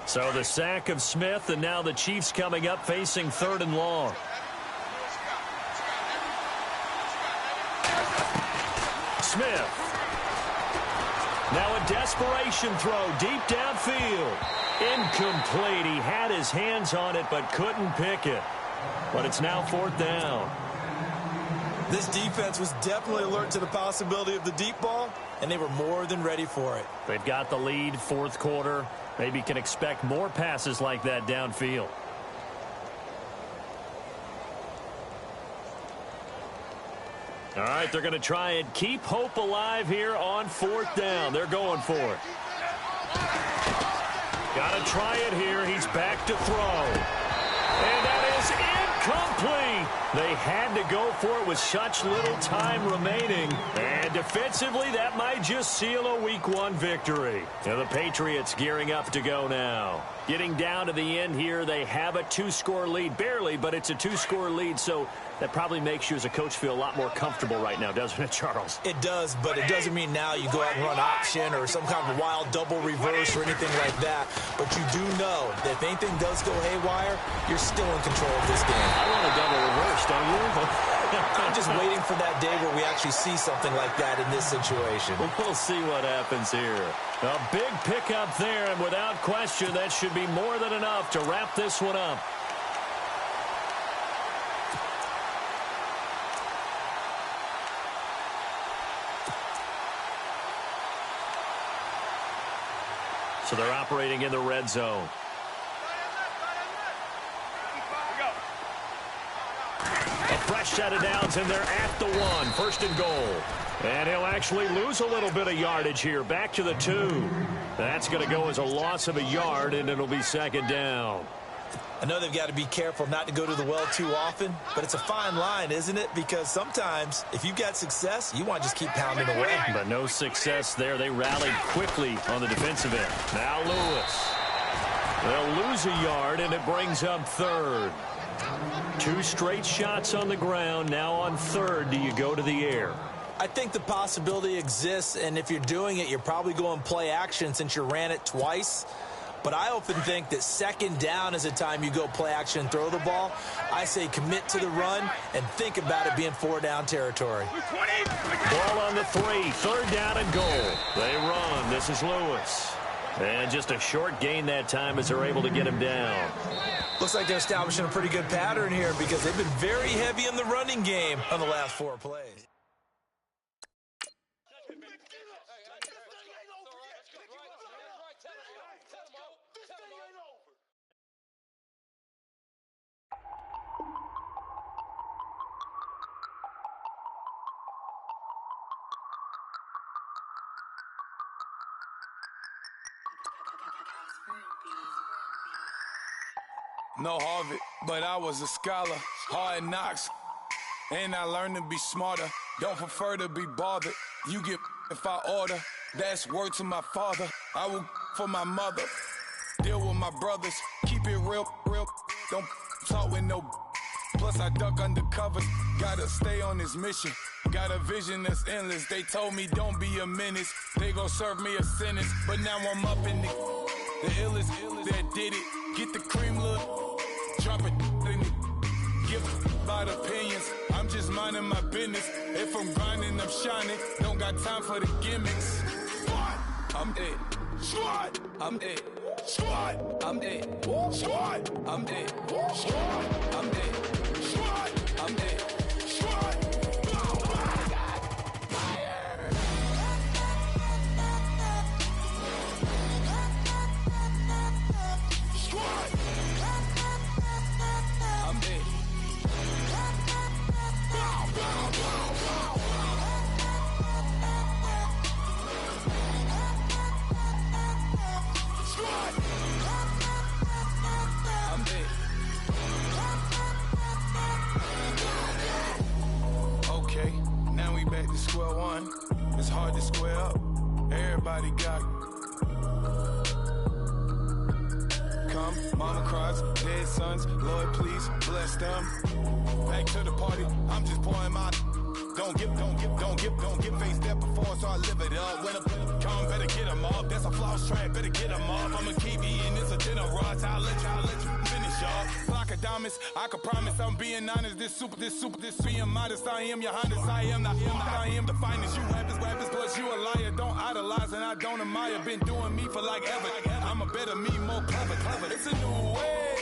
So the sack of Smith, and now the Chiefs coming up facing 3rd and long. Smith. Now a desperation throw deep downfield. Incomplete. He had his hands on it but couldn't pick it. But it's now 4th down. This defense was definitely alert to the possibility of the deep ball, and they were more than ready for it. They've got the lead, 4th quarter. Maybe can expect more passes like that downfield. All right, they're going to try and keep hope alive here on 4th down. They're going for it. Got to try it here. He's back to throw. And that is incomplete. They had to go for it with such little time remaining. And defensively, that might just seal a Week 1 victory. Now the Patriots gearing up to go now. Getting down to the end here, they have a 2-score lead. Barely, but it's a 2-score lead, so that probably makes you as a coach feel a lot more comfortable right now, doesn't it, Charles? It does, but it doesn't mean now you go out and run option or some kind of wild double reverse or anything like that. But you do know that if anything does go haywire, you're still in control of this game. I want a double reverse, don't you? I'm just waiting for that day where we actually see something like that in this situation. We'll see what happens here. A big pickup there, and without question, that should be more than enough to wrap this one up. So they're operating in the red zone. A fresh set of downs, and they're at the 1. 1st and goal. And he'll actually lose a little bit of yardage here. Back to the 2. That's going to go as a loss of a yard, and it'll be 2nd down. I know they've got to be careful not to go to the well too often, but it's a fine line, isn't it? Because sometimes, if you've got success, you want to just keep pounding away. But no success there. They rallied quickly on the defensive end. Now Lewis. They'll lose a yard, and it brings up 3rd. 2 straight shots on the ground. Now on 3rd, do you go to the air? I think the possibility exists, and if you're doing it, you're probably going play action since you ran it twice. But I often think that 2nd down is a time you go play action and throw the ball. I say commit to the run and think about it being 4-down territory. Ball on the 3. 3rd down and goal. They run. This is Lewis. And just a short gain that time as they're able to get him down. Looks like they're establishing a pretty good pattern here because they've been very heavy in the running game on the last 4 plays. No Harvard, but I was a scholar. Hard knocks, and I learned to be smarter. Don't prefer to be bothered. You get if I order. That's word to my father. I will for my mother. Deal with my brothers. Keep it real, real. Don't talk with no. Plus I duck undercover. Gotta stay on this mission. Got a vision that's endless. They told me don't be a menace. They gon' serve me a sentence. But now I'm up in the illest that did it. Get the cream look. Drop it in it. Give about opinions. I'm just minding my business. If I'm grinding, I'm shining. Don't got time for the gimmicks. Squad, I'm it. Squad, I'm it. Squad, I'm it. Squad, I'm it. Squad, I'm it. Squad, I'm it. Squad. to square one. It's hard to square up. Everybody got come, mama cries, dead sons. Lord, please bless them. Back to the party. I'm just pouring my. Don't get face that before, so I live it up. When I come, better get them up. That's a floss track, better get them up. I'ma keep eating this a dinner rush. I'll let you finish up. Flock of diamonds, I can promise I'm being honest. This being modest. I am your highness. I am the finest. You rappers, plus you a liar. Don't idolize and I don't admire. Been doing me for like ever. I'm a better me, more clever. It's a new way.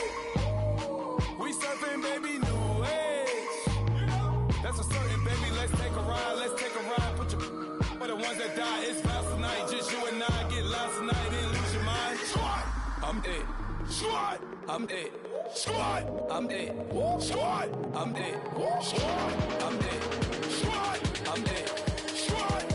We surfing, baby, new age. That's a certain, baby. Let's take a ride. Put your for the ones that die. It's vows tonight. Just you and I get lost tonight. Didn't lose your mind. Squad, I'm dead. Squad, I'm dead. Squad, I'm dead. Squad, I'm dead. Squad, I'm dead. Squad, I'm dead. Squad.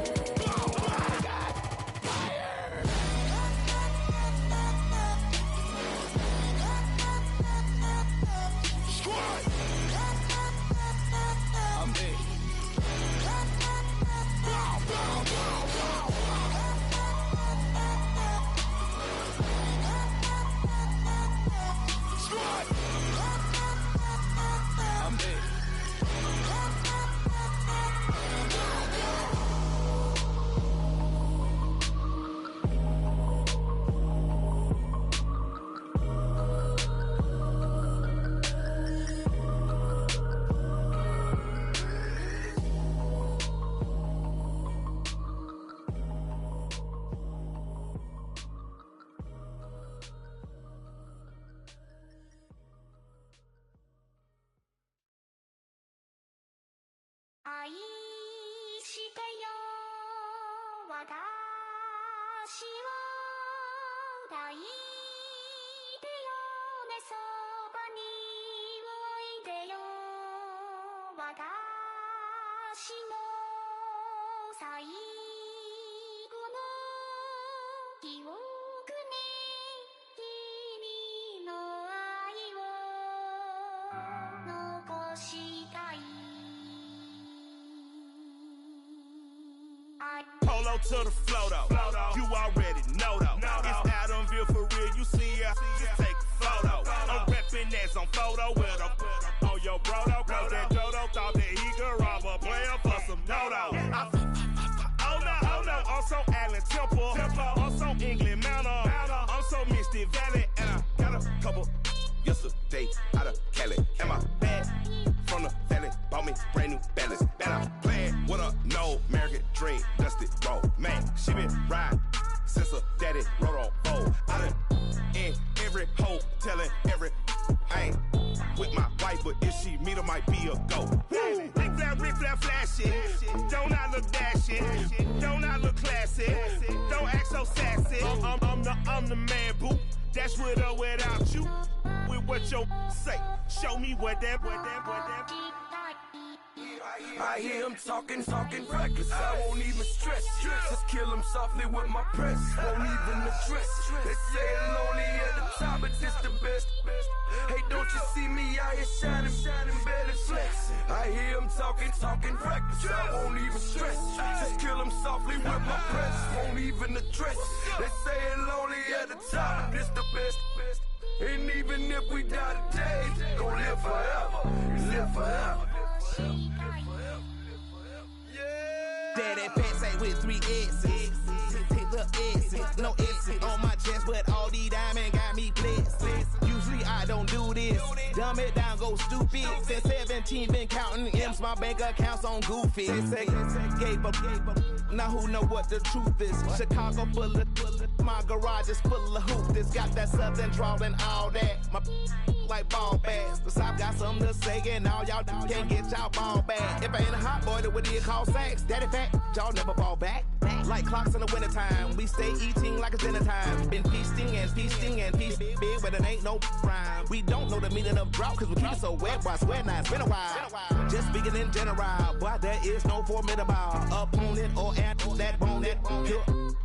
Polo to the flow though. You already know though. It's Adamville for real. You see ya, just take a photo. I'm reppin' that's on photo with a on your brodo. Cause that Dodo thought that he could rob a player for some dodo. Oh no, I'm so Allen Temple. I'm so England Mountain. I'm so Misty Valley. And I got a couple yesterday out of Cali. And my bag from the valley bought me brand new balance. And I'm playing with a no American dream, dusty roll. Man, she been riding since her daddy rode on bold. I done in every hole, telling every I ain't with my wife, but if she meet her, might be a go. Rick flat flashing. Don't I look dashing? Don't I look classy? Don't act so sassy. I'm the man, boo. Dash with or without you. With what your say. Show me what that. I hear him talking reckless. I won't even stress. Just kill him softly with my press. Won't even address. They say it's lonely at the top, but this the best. Hey, don't you see me out here shining, better flex. I hear him talking reckless. I won't even stress. Just kill him softly with my press. Won't even address. They say it's lonely at the top, but this the best. And even if we die today, gon' live forever. Live forever. Daddy pants ain't with 3 S's. Take the S's, no S's on my chest, but all these diamonds got me blessed. Usually I don't do this. Dumb it down, go stupid. Since 17, been counting M's, my bank accounts on Goofy. They say gave up. Now who know what the truth is? Chicago full of my garage is full of hoops. This got that southern drawl and all that. My like ball bags. The South got something to say, and all y'all can't get y'all ball back. If I ain't a hot boy, then what do you call sex? Daddy fat, y'all never ball back. Like clocks in the wintertime, we stay eating like it's dinner time. Been feasting and big, but it ain't no rhyme. We don't know the meaning of drought, cause we keep it so wet, boy, I swear now it's been a while. Just speaking in general, boy, there is no formidable opponent or at that bone that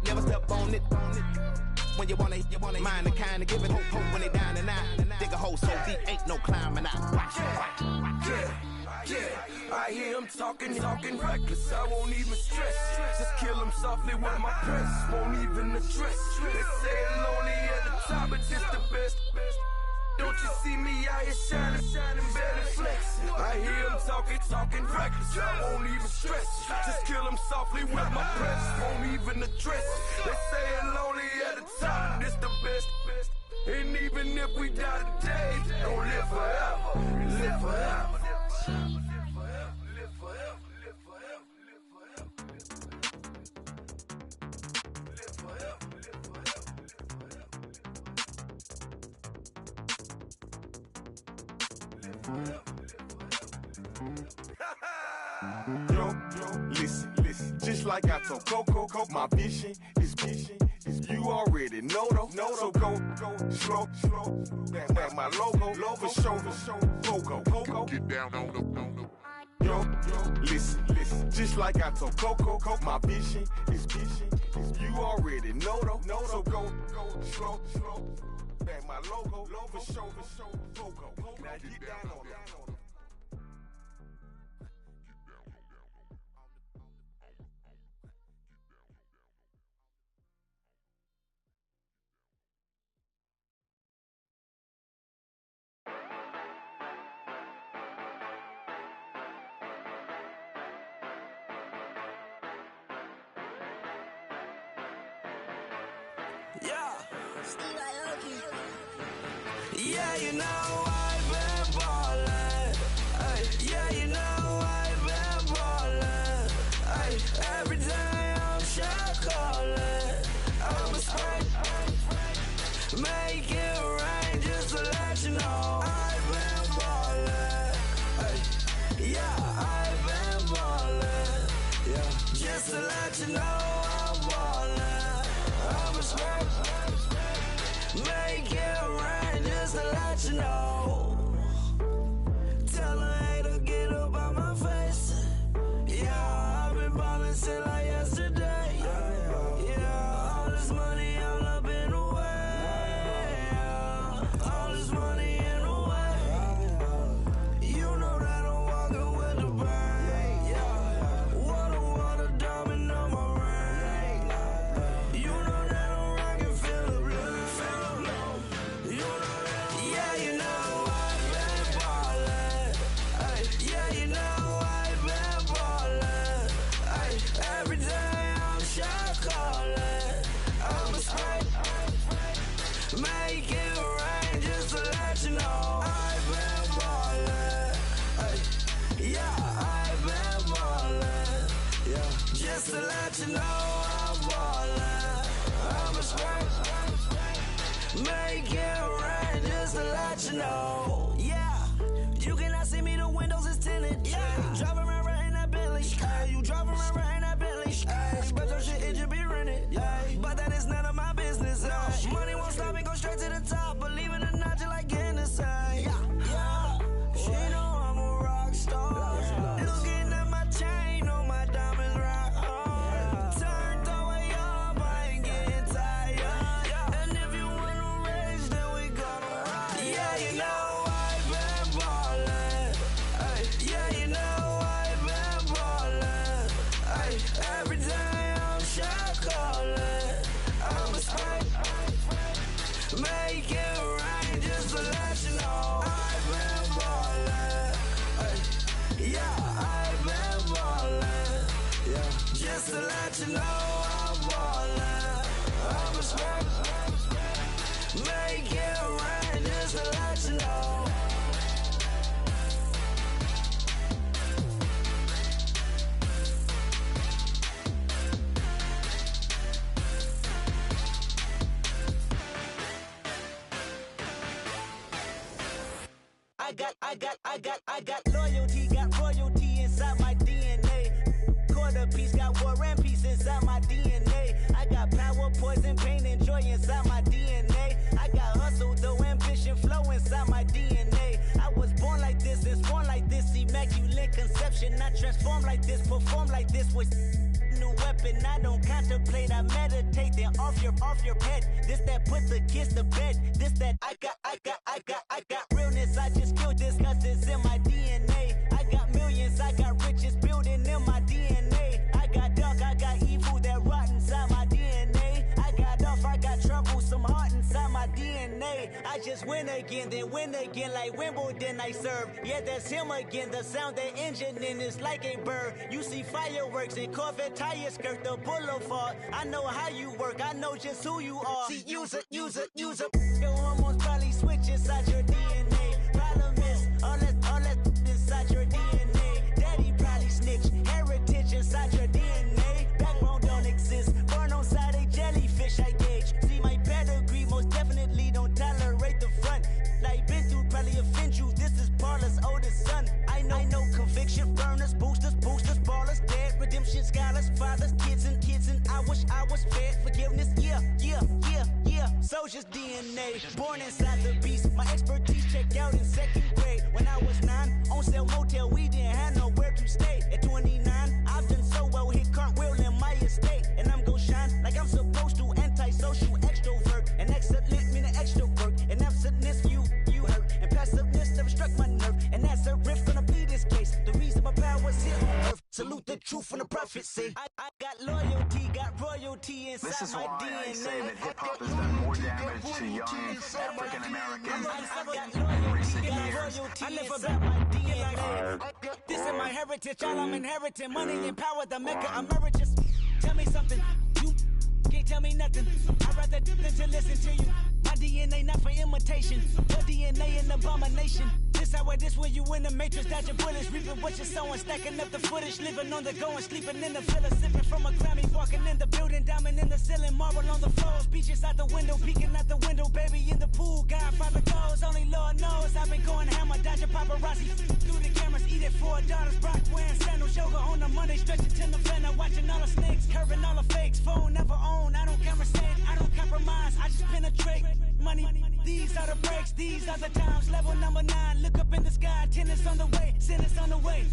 never step on it. When you wanna mind the kind of give it hope when they down and out. Dig a hole so deep, ain't no climbing out. Watch. Yeah, I hear him talking reckless. I won't even stress it. Just kill him softly with my press. Won't even address it. They say it's lonely at the top, but it's the best. Don't you see me out here shining, better flexing? I hear him talking reckless. I won't even stress it. Just kill him softly with my press. Won't even address it. They say it's lonely at the top, but it's the best. And even if we die today, don't live forever. Live forever. Yo, listen, just like I told Coco, my vision is you already know though. So go, slow, back my logo, for show, Coco, get down on the. Yo, listen, just like I told Coco, my vision is you already know though. So go, slow, back my logo, for show, Coco, now get down on the. Yeah, you know I've been ballin'. Ay, yeah, you know I've been ballin'. Ay, every day I'm shot callin'. I'm a spray, make it rain just to let you know I've been ballin'. Ay, yeah, I've been ballin'. Yeah, just to let you know I'm ballin'. I'm a spray, make it rain just to let you know. Tell a hater get up on my face. Yeah, I've been ballin' since like yesterday. Yeah, all this money all up in the way. Yeah, all this money in the way. You know that I'm walking with the bank. Yeah, water, diamond on my ring. You know that I'm rockin', feel the blue, feel the blue. You know that, yeah, you know I've been ballin'. Ay, yeah, you know I've been ballin'. Ay, every day I'm shot callin'. I'm a spray, make it rain just to let you know I've been ballin'. Ay, yeah, I've been ballin'. Yeah, just to let you know I'm ballin'. I'm a spray, make it rain just to let you know. Yeah, you cannot see me, the windows is tinted. Yeah, driving around right in that Bentley. Ay, you driving around right in that Bentley. Ay, but your shit, it just be rented. Yeah, but that is none of my business. Ay, money won't stop me, go straight to the top. Believe it or not, you like getting the same. Yeah, she know I'm a rock star. Looking at my chain, on my diamonds rock hard. Turned the way up, I ain't getting tired. And if you wanna race, then we gonna ride. Yeah, you know I've been ballin'. Ay, yeah, you know I've been ballin'. Ay, every day I'm shot callin'. I'm a spray, make it rain just to let you know I've been ballin'. Ay, yeah, I've been ballin'. Yeah, just to let you know I'm ballin'. I'm a spray, make it rain just to let you know. I got loyalty, got royalty inside my DNA. Quarter piece, got war and peace inside my DNA. I got power, poison, pain, and joy inside my DNA. I got hustle, though, ambition, flow inside my DNA. I was born like this and sworn like this, immaculate conception. I transform like this, perform like this with new weapon. I don't contemplate, I meditate, then off your head. This that put the kids to bed. This that I got realness. I just killed this cause it's in my DNA. I got Let's win again, then win again like Wimbledon I serve. Yeah, that's him again. The sound the engine in is like a bird. You see fireworks and Corvette tires skirt the boulevard. I know how you work. I know just who you are. See, use it. Your hormones probably switch inside your DNA. Problem is, all that inside your DNA. Daddy probably snitch. Heritage inside your DNA. Backbone don't exist. Born on side a jellyfish, I gauge. See, my pedigree most definitely don't tolerate the front. Like been through probably offend you. This is Paula's oldest son. I know conviction, burners, boosters, ballers, dead, redemption, scholars, fathers, kids and I wish I was fed forgiveness. Yeah. Soldier's DNA, born inside the beast. My expertise checked out in second grade. When I was 9, on sale motel, we didn't have nowhere to stay. At 29, I've done so well, hit cartwheel in my estate. And I'm gon' shine like I'm supposed to, antisocial extrovert. And excellent meaning extra work. And absentness, you hurt. And passiveness never struck my nerve. And that's a riff gonna be this case. The reason my power's here on earth. Salute the truth from the prophecy. I got loyalty, got royalty inside this is my why DNA. I say that hip-hop has done more damage to young African Americans in recent years. I live about my DNA. This is my heritage, all I'm inheriting. Money and power, the Mecca emeritus. Tell me something, you can't tell me nothing. I'd rather than to listen to you. My DNA not for imitation. Your DNA an abomination. This where you in the matrix, dodging bullets, reaping what you're sowing, stacking up the footage, living on the go and sleeping in the villa, sipping from a Grammy, walking in the building, diamond in the ceiling, marble on the floors, beaches out the window, peeking out the window, baby in the pool, Godfather goes, only Lord knows, I've been going hammer, dodging paparazzi, through the cameras, eating 4 daughters, Brock wearing sandals, yoga on the Monday, stretching to the fan, watching all the snakes, curving all the fakes, phone never own, I don't conversate, I don't compromise, I just penetrate, money, these are the breaks, these are the times, level number 9, look up in the sky, tennis on the way, sinners on the way,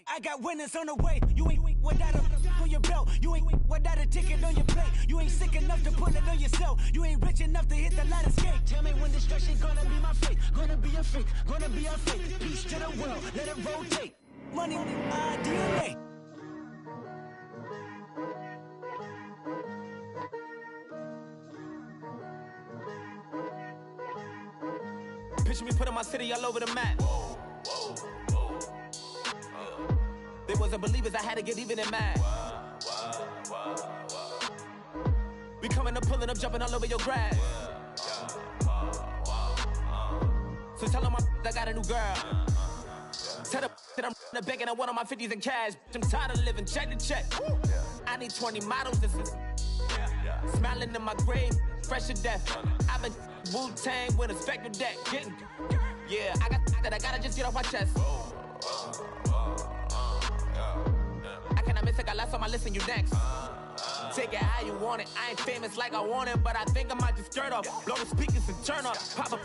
I got winners on the way, you ain't without a on your belt, you ain't without a ticket on your plate, you ain't sick enough to pull it on yourself, you ain't rich enough to hit the ladder skate, tell me when destruction gonna be my fate, gonna be a fate, gonna be our fate, peace to the world, let it rotate, money, DNA. Picture me putting my city all over the map. They wasn't believers, I had to get even and mad. We coming up, pulling up, jumping all over your grass. So tell them I got a new girl. Tell them that I'm the bag and I want on my 50s in cash. I'm tired of living check to check. I need 20 models, this is smiling in my grave, fresh to death. I've been Wu-Tang with a spectral deck. Yeah, I got that, I gotta just get off my chest. I cannot miss it, got last on my list and you next. Take it how you want it, I ain't famous like I want it, but I think I might just skirt off. Blow the speakers and turn up, pop up.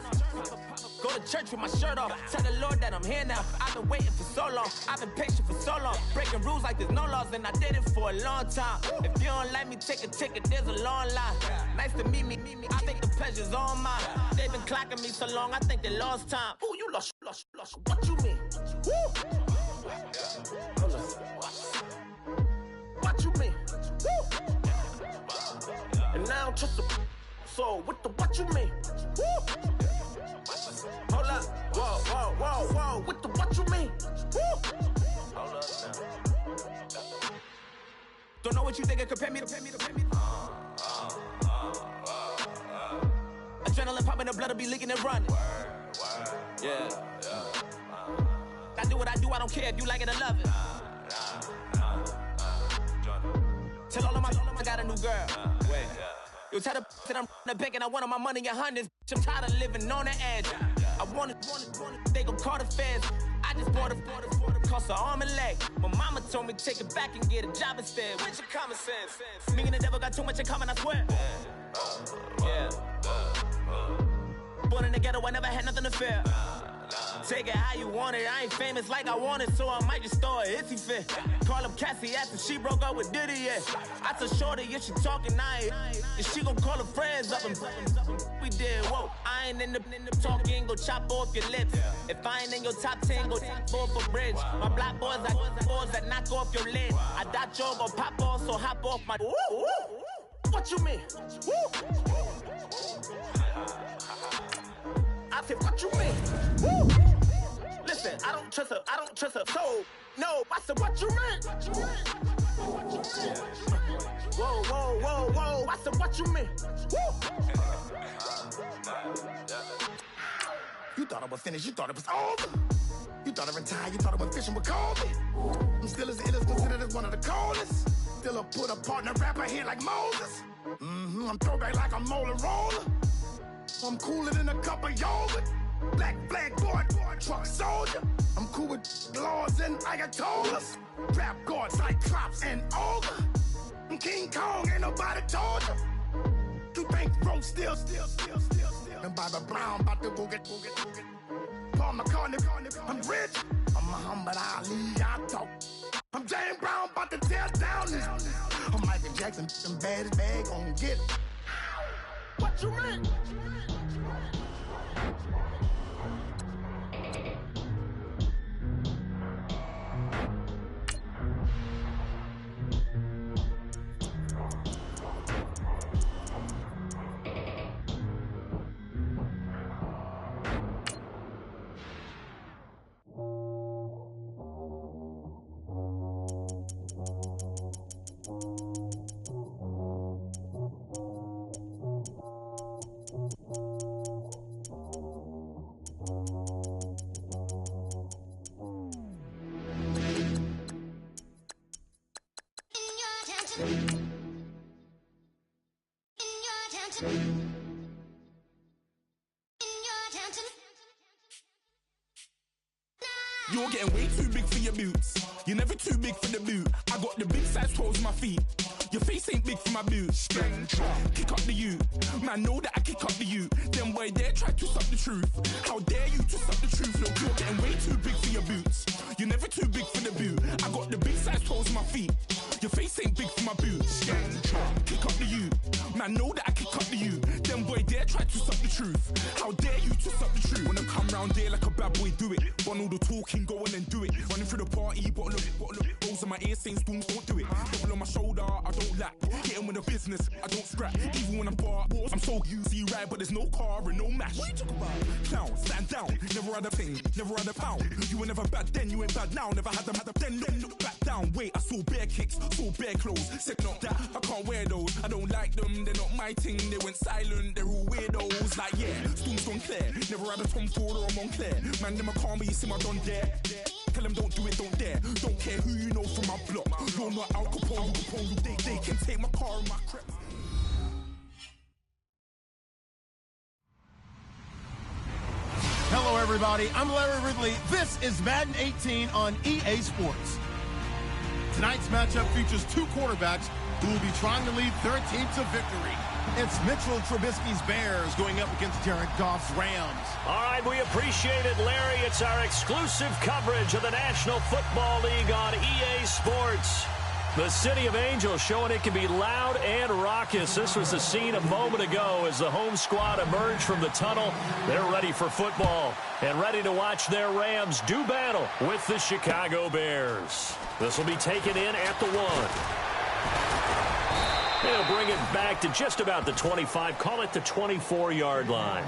Go to church with my shirt off. Tell the Lord that I'm here now. I've been waiting for so long. I've been patient for so long. Breaking rules like there's no laws, and I did it for a long time. If you don't like me, take a ticket. There's a long line. Nice to meet me. I think the pleasure's all mine. They've been clocking me so long. I think they lost time. Ooh, you lost. What you mean? Woo! What you mean? Woo! And now I don't trust the so what you mean? Woo! Hold up, whoa, what you mean? Woo! Hold up now. Don't know what you think it compare me to. Adrenaline popping, the blood'll be leaking and running. Yeah. I do what I do, I don't care if you like it or love it. Tell all of my I got a new girl. Wait. You tell the that I'm the bank and I want all my money in hundreds. I'm tired of living on the edge. I want it, they gon' call the feds. I just bought a cost an arm and leg. My mama told me take it back and get a job instead. Where's your common sense? Me and the devil got too much in common, I swear. Yeah. Born in the ghetto, I never had nothing to fear. Take it how you want it, I ain't famous like I want it, so I might just throw a hissy fit. Call up Cassie after she broke up with Diddy, yeah. I told Shorty if she talking, I ain't. And she gon' call her friends up and we did, whoa. I ain't in the talking, go chop off your lips. If I ain't in your top 10, go off a bridge. My black boys, I boys that knock off your lid. I doubt you're gon' pop off, so hop off my. What you mean? I said, what you mean? Woo! Listen, I don't trust her soul. No, I said, what you mean? Whoa, whoa, whoa, whoa, I said, what you mean? Woo! You thought I was finished, you thought it was over. You thought I retired, you thought I went fishing with Kobe. I'm still as ill as considered as one of the coldest. Still a put a partner rapper here like Moses. I'm throwback like a molar roller. I'm cooler than a cup of yogurt. Black flag boy, truck soldier. I'm cool with laws and Ayatollahs. Rap gods like Cyclops and Olga. I'm King Kong, ain't nobody told you. You think Rose still. And Bobby Brown about to go get. Paul McCartney, I'm rich. I'm Muhammad Ali, I talk. I'm James Brown, about to tear down this. I'm Michael Jackson, some bad as bag gon' get it. What you mean? You're getting way too big for your boots. You're never too big for the boot. I got the big size toes on my feet. Your face ain't big for my boots. Kick up the you. Man, know that I kick up the you. Them boy there try to stop the truth. How dare you to stop the truth? Look, you're getting way too big for your boots. You're never too big for the boot. I got the big size toes on my feet. Your face ain't big for my boots. Kick up the you. Man, know that I kick up the you. Them boy there try to stop the truth. How dare you to stop the truth? Wanna come round there like a bad boy, do it. Want all the talking, go on and do it. Running through the party, bottle up. Rolls on my ear saying storms, don't do it. Double on my shoulder, I don't lack. Hitting with the business, I don't scrap. Even when I'm bar, I'm so easy ride, but there's no car and no match. What you talk about? Clown, stand down. Never had a thing, never had a pound. You were never bad then, you ain't bad now. Never had them, then look back down. Wait, I saw bare kicks, saw bare clothes. Said not that, I can't wear those. I don't like them, they're not my thing. They went silent, they're all weirdos. Like yeah, storm's gone clear. Never had a Tom Ford or a Montclair. Man, them I can't be, you see my done there. Tell them don't do it, don't dare. Don't care who you know from my block. You're not Al Capone, they can take my car and my crap. Hello, everybody. I'm Larry Ridley. This is Madden 18 on EA Sports. Tonight's matchup features two quarterbacks who will be trying to lead their team to victory. It's Mitchell Trubisky's Bears going up against Jared Goff's Rams. All right, we appreciate it, Larry. It's our exclusive coverage of the National Football League on EA Sports. The City of Angels showing it can be loud and raucous. This was the scene a moment ago as the home squad emerged from the tunnel. They're ready for football and ready to watch their Rams do battle with the Chicago Bears. This will be taken in at the 1. They'll bring it back to just about the 25, call it the 24-yard line.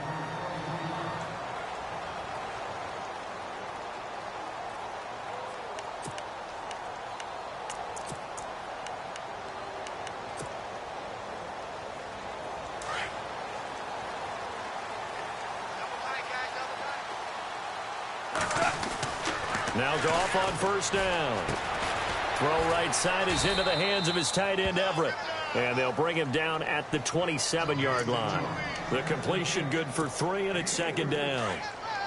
Now Goff on first down. Throw right side is into the hands of his tight end, Everett. And they'll bring him down at the 27-yard line. The completion good for 3, and it's second down.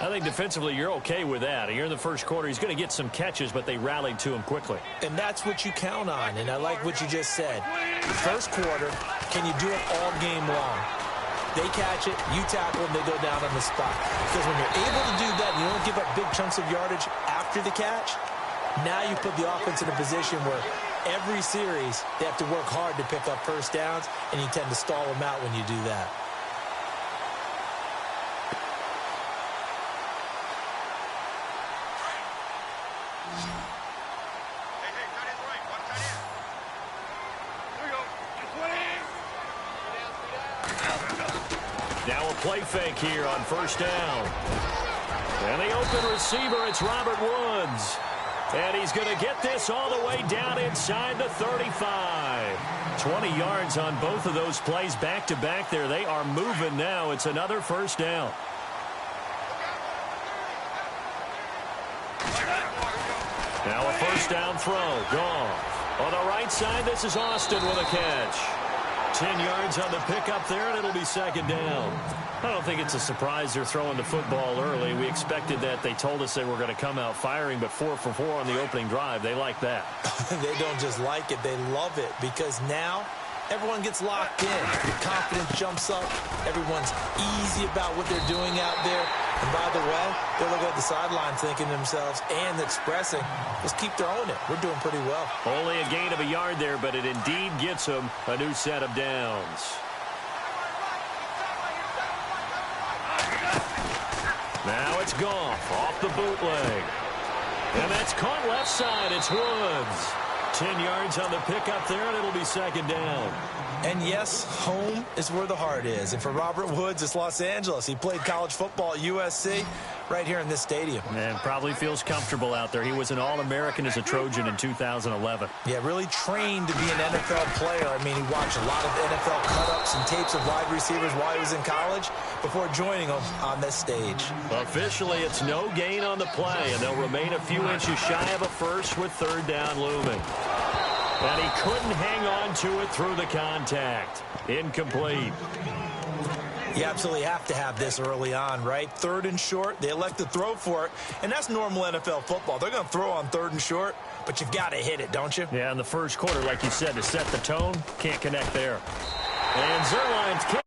I think defensively you're okay with that. Here in the first quarter, he's going to get some catches, but they rallied to him quickly. And that's what you count on, and I like what you just said. First quarter, can you do it all game long? They catch it, you tackle them, they go down on the spot. Because when you're able to do that, you don't give up big chunks of yardage after the catch, now you put the offense in a position where every series they have to work hard to pick up first downs, and you tend to stall them out when you do that. Now a play fake here on first down. And the open receiver, it's Robert Woods. And he's going to get this all the way down inside the 35. 20 yards on both of those plays back-to-back there. They are moving now. It's another first down. Now a first down throw. Goff. On the right side, this is Austin with a catch. 10 yards on the pickup there, and it'll be second down. I don't think it's a surprise they're throwing the football early. We expected that. They told us they were going to come out firing, but 4 for 4 on the opening drive. They like that. They don't just like it, they love it, because now everyone gets locked in. Confidence jumps up. Everyone's easy about what they're doing out there. And by the way, they're looking at the sideline thinking to themselves and expressing, just keep throwing it. We're doing pretty well. Only a gain of a yard there, but it indeed gets them a new set of downs. Now it's Goff off the bootleg. And that's caught left side. It's Woods. 10 yards on the pickup there, and it'll be second down. And yes, home is where the heart is. And for Robert Woods, it's Los Angeles. He played college football at USC right here in this stadium. And probably feels comfortable out there. He was an All-American as a Trojan in 2011. Yeah, really trained to be an NFL player. I mean, he watched a lot of NFL cut-ups and tapes of wide receivers while he was in college before joining them on this stage. Officially, it's no gain on the play, and they'll remain a few inches shy of a first with third down looming. And he couldn't hang on to it through the contact. Incomplete. You absolutely have to have this early on, right? Third and short, they elect to throw for it, and that's normal NFL football. They're going to throw on third and short, but you've got to hit it, don't you? Yeah, in the first quarter, like you said, to set the tone, can't connect there. And Zerline's kick